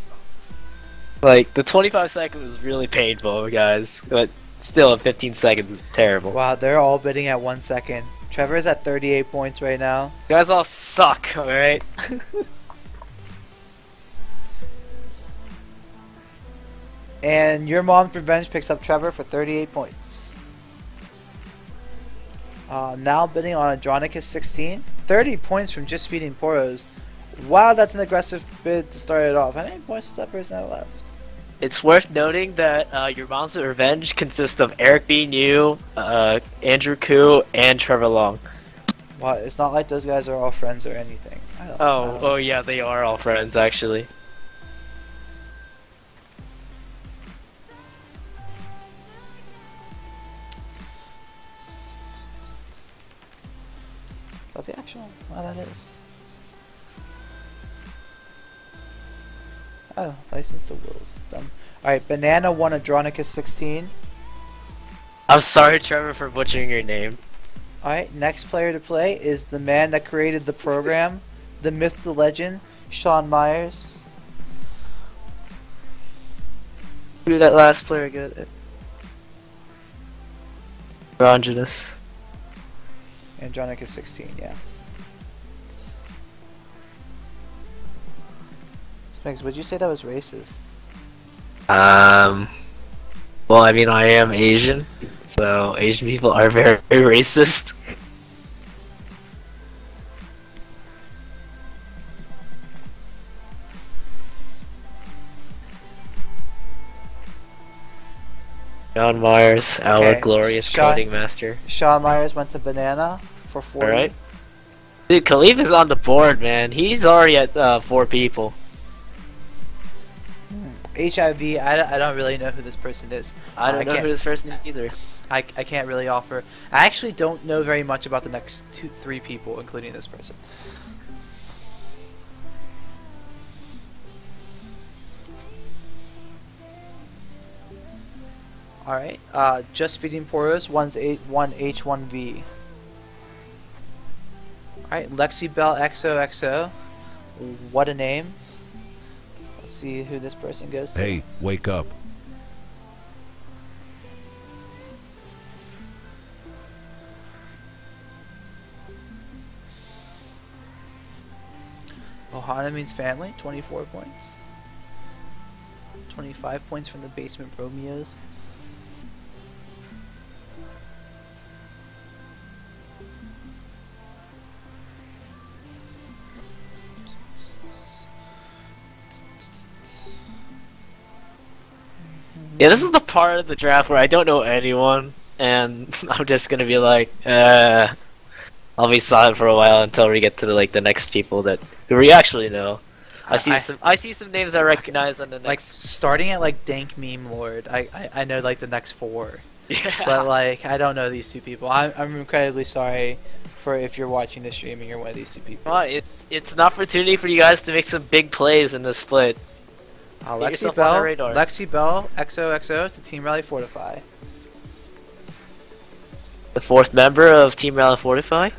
Like, the 25 second was really painful, guys. But still, 15 seconds is terrible. Wow, they're all bidding at 1 second. Trevor's at 38 points right now. You guys all suck, alright? And Your Mom's Revenge picks up Trevor for 38 points. Now bidding on Andronicus 16. 30 points from Just Feeding Poros. Wow, that's an aggressive bid to start it off. How many points does that person have left? It's worth noting that your Mom's Revenge consists of Eric B. New, Andrew Koo, and Trevor Long. Wow, it's not like those guys are all friends or anything. I don't Oh yeah, they are all friends, actually. Is that the actual? Oh, that is. Oh, license to Wills. Dumb. Alright, Banana won Andronicus 16. I'm sorry, Trevor, for butchering your name. Alright, next player to play is the man that created the program, the myth, the legend, Sean Myers. Who did that last player get? Andronicus. Andronicus 16, yeah. Smigs, would you say that was racist? Well, I mean, I am Asian, so Asian people are very, very racist. John Myers, our Okay, glorious Sean- coding master. Sean Myers went to Banana for 40. Alright. Dude, Khalif is on the board, man. He's already at 4 people. HIV, I don't really know who this person is. I don't know can't- who this person is either. I can't really offer. I actually don't know very much about the next 3 people, including this person. Alright, Just Feeding Poros won H1V. Alright, Lexi Bell XOXO. What a name. Let's see who this person goes to. Hey, wake up. Ohana means family, 24 points. 25 points from the Basement Romeos. Yeah, this is the part of the draft where I don't know anyone, and I'm just gonna be like, I'll be silent for a while until we get to the next people who we actually know. I see some names I recognize on the Like next. starting at like Dank Meme Lord, I know like the next 4, Yeah. but like I don't know these 2 people. I'm incredibly sorry for if you're watching this stream and you're one of these 2 people. Come on, it's an opportunity for you guys to make some big plays in this split. Get Lexi yourself on Bell, the radar. Lexi Bell, XOXO to Team Rally Fortify. The 4th member of Team Rally Fortify.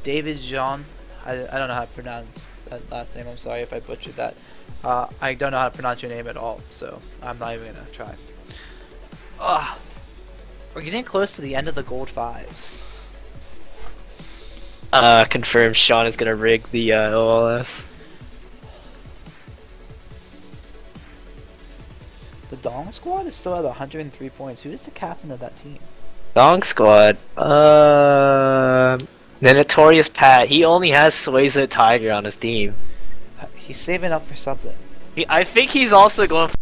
David Jean. I don't know how to pronounce that last name. I'm sorry if I butchered that. I don't know how to pronounce your name at all, so I'm not even gonna try. Ugh. We're getting close to the end of the gold 5s. Confirmed Sean is gonna rig the OLS. The Dong Squad is still at 103 points. Who is the captain of that team? Dong Squad. The Notorious Pat. He only has Sueza Tiger on his team. He's saving up for something. I think he's also going for